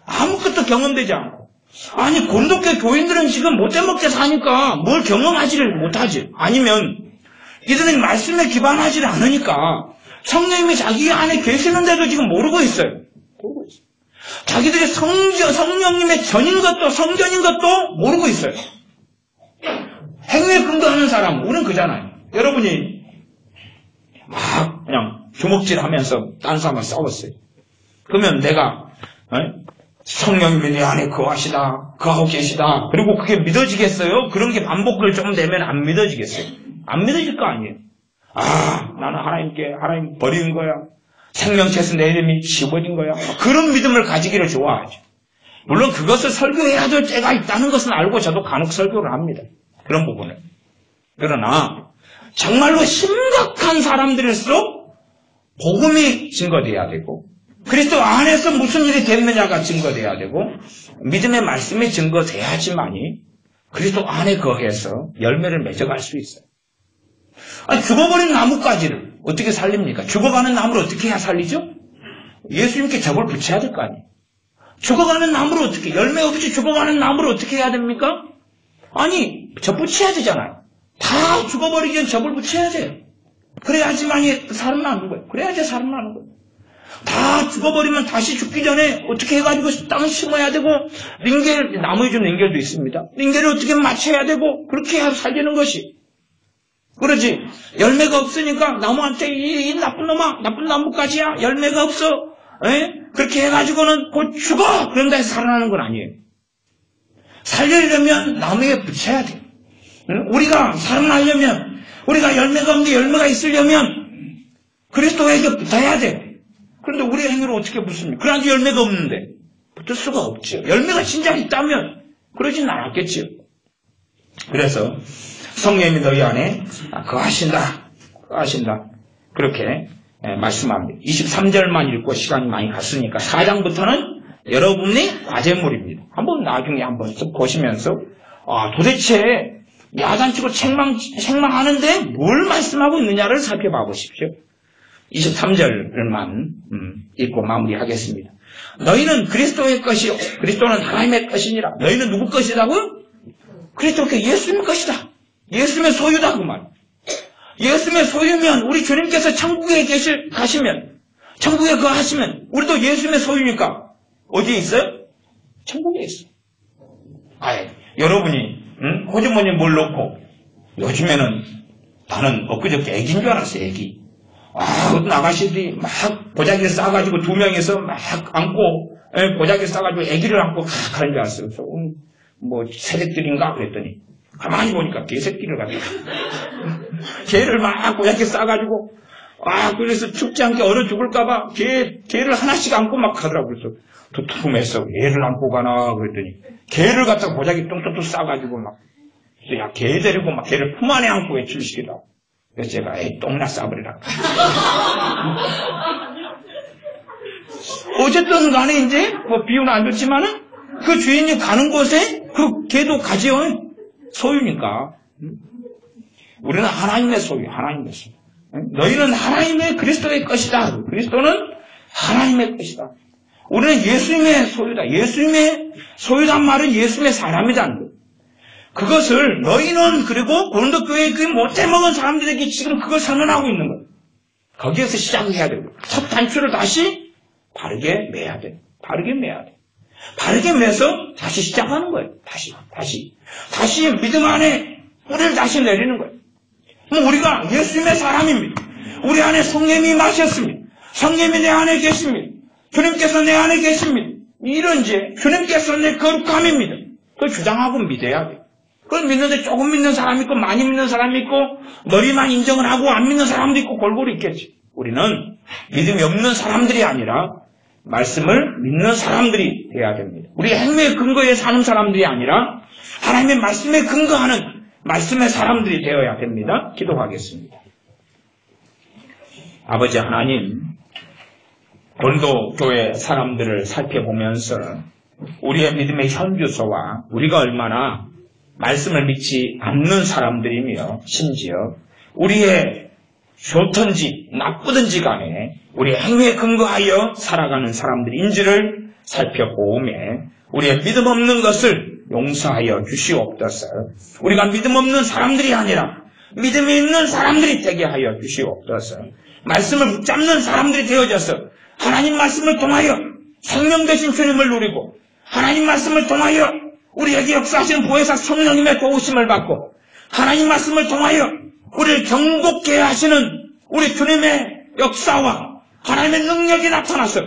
아무것도 경험되지 않고. 아니 고린도교회 교인들은 지금 못되먹게 사니까 뭘 경험하지를 못하지. 아니면 이들은 말씀에 기반하지를 않으니까 성령님이 자기 안에 계시는데도 지금 모르고 있어요. 자기들이 성령님의 전인 것도 성전인 것도 모르고 있어요. 행위에 근거하는 사람 우리는 그잖아요. 여러분이 막 그냥 주먹질하면서 딴 사람과 싸웠어요. 그러면 내가 성령님이 내 안에 거하고 계시다. 그리고 그게 믿어지겠어요? 그런 게 반복을 좀 되면 안 믿어지겠어요? 안 믿어질 거 아니에요. 나는 하나님 버린 거야. 생명체에서 내 이름이 지워진 거야. 그런 믿음을 가지기를 좋아하죠. 물론 그것을 설교해야 될 때가 있다는 것은 알고 저도 간혹 설교를 합니다. 그런 부분을. 그러나 정말로 심각한 사람들일수록 복음이 증거돼야 되고 그리스도 안에서 무슨 일이 됐느냐가 증거돼야 되고 믿음의 말씀이 증거돼야지만이 그리스도 안에 거기에서 열매를 맺어갈 수 있어요. 아니, 죽어버린 나무까지를 어떻게 살립니까? 죽어가는 나무를 어떻게 해야 살리죠? 예수님께 접을 붙여야 될 거 아니에요. 죽어가는 나무를 어떻게, 열매 없이 죽어가는 나무를 어떻게 해야 됩니까? 아니, 접 붙여야 되잖아요. 다 죽어버리기 전 접을 붙여야 돼요. 그래야지만이 살아나는 거예요. 그래야지 살아나는 거예요. 다 죽어버리면 다시 죽기 전에 어떻게 해가지고 땅을 심어야 되고, 나무에 준 링겔도 있습니다. 링겔을 어떻게 맞춰야 되고, 그렇게 해야 살리는 것이. 그러지. 열매가 없으니까 나무한테 이 나쁜 놈아, 나쁜 나무까지야. 열매가 없어. 그렇게 해가지고는 곧 죽어! 그런다 해서 살아나는 건 아니에요. 살리려면 나무에 붙여야 돼요. 우리가 살아나려면, 우리가 열매가 없는데 열매가 있으려면 그리스도에게 붙어야 돼요. 그런데 우리의 행위로 어떻게 붙습니까? 그런데 열매가 없는데 붙을 수가 없죠. 열매가 진짜 있다면 그러진 않았겠죠. 그래서 성령님이 너희 안에 거하신다. 그렇게 말씀합니다. 23절만 읽고 시간이 많이 갔으니까 4장부터는 여러분의 과제물입니다. 한번 나중에 한번 보시면서 도대체 야단치고 책망하는데 뭘 말씀하고 있느냐를 살펴봐 보십시오. 23절만 읽고 마무리하겠습니다. 너희는 그리스도의 것이요 그리스도는 하나님의 것이니라. 너희는 누구 것이라고요? 그리스도께 예수님의 것이다. 예수님의 소유다 그 말. 예수님의 소유면 우리 주님께서 천국에 가시면 천국에 거하시면 우리도 예수님의 소유니까 어디에 있어요? 천국에 있어요. 여러분이 호주머니에 뭘 넣고 요즘에는 나는 엊그저께 애기인 줄 알았어요. 애기. 어떤 아가씨들이 막 보자기를 싸가지고 2명이서 막 안고 보자기를 싸가지고 애기를 안고 가는 줄 알았어요. 그래서 뭐 새댁들인가 그랬더니 가만히 보니까 개새끼를 갖다가 개를 막 보자기에 싸가지고 그래서 춥지 않게 얼어 죽을까봐 개를 하나씩 안고 막 가더라고요. 그래서 두툼해서 개를 안고 가나 그랬더니 개를 갖다가 보자기 뚱뚱뚱 싸가지고 막 야, 개 데리고 막 개를 품 안에 안고 외출시키더라고. 그래서 제가 똥나 싸버리라. 어쨌든 간에 이제 뭐 비유는 안 좋지만은 그 주인이 가는 곳에 그 개도 가지요. 소유니까. 우리는 하나님의 소유, 하나님의 소유. 너희는 하나님의 그리스도의 것이다. 그리스도는 하나님의 것이다. 우리는 예수님의 소유다. 예수님의 소유란 말은 예수님의 사람이라는 거예요. 그것을 너희는 그리고 고린도 교회에 그 못해먹은 사람들에게 지금 그걸 선언하고 있는 거예요. 거기에서 시작을 해야 되고 첫 단추를 다시 바르게 매야 돼. 바르게 매야 돼. 바르게 매서 다시 시작하는 거예요. 다시 믿음 안에 뿌리를 다시 내리는 거예요. 그럼 우리가 예수님의 사람입니다. 우리 안에 성령님이 임하셨습니다. 성령님이 내 안에 계십니다. 주님께서 내 안에 계십니다. 이런 이제 주님께서 내 거룩함입니다. 그걸 주장하고 믿어야 돼요. 그걸 믿는데 조금 믿는 사람이 있고 많이 믿는 사람이 있고 너희만 인정을 하고 안 믿는 사람도 있고 골고루 있겠지. 우리는 믿음이 없는 사람들이 아니라 말씀을 믿는 사람들이 되어야 됩니다. 우리 행위의 근거에 사는 사람들이 아니라 하나님의 말씀에 근거하는 말씀의 사람들이 되어야 됩니다. 기도하겠습니다. 아버지 하나님, 고린도 교회 사람들을 살펴보면서 우리의 믿음의 현주소와 우리가 얼마나 말씀을 믿지 않는 사람들이며 심지어 우리의 좋든지 나쁘든지 간에 우리의 행위에 근거하여 살아가는 사람들인지를 살펴보며 우리의 믿음 없는 것을 용서하여 주시옵소서. 우리가 믿음 없는 사람들이 아니라 믿음이 있는 사람들이 되게 하여 주시옵소서. 말씀을 붙잡는 사람들이 되어져서 하나님 말씀을 통하여 생명 되신 주님을 누리고 하나님 말씀을 통하여 우리에게 역사하시는 보혜사 성령님의 도우심을 받고 하나님 말씀을 통하여 우리를 경고케 하시는 우리 주님의 역사와 하나님의 능력이 나타나서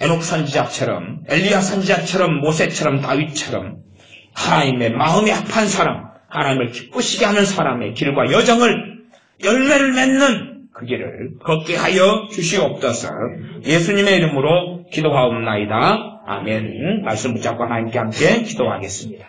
에녹 선지자처럼 엘리야 선지자처럼 모세처럼 다윗처럼 하나님의 마음이 합한 사람, 하나님을 기쁘시게 하는 사람의 길과 여정을 열매를 맺는 그 길을 걷게 하여 주시옵소서. 예수님의 이름으로 기도하옵나이다. 아멘. 말씀 붙잡고 하나님께 함께 기도하겠습니다.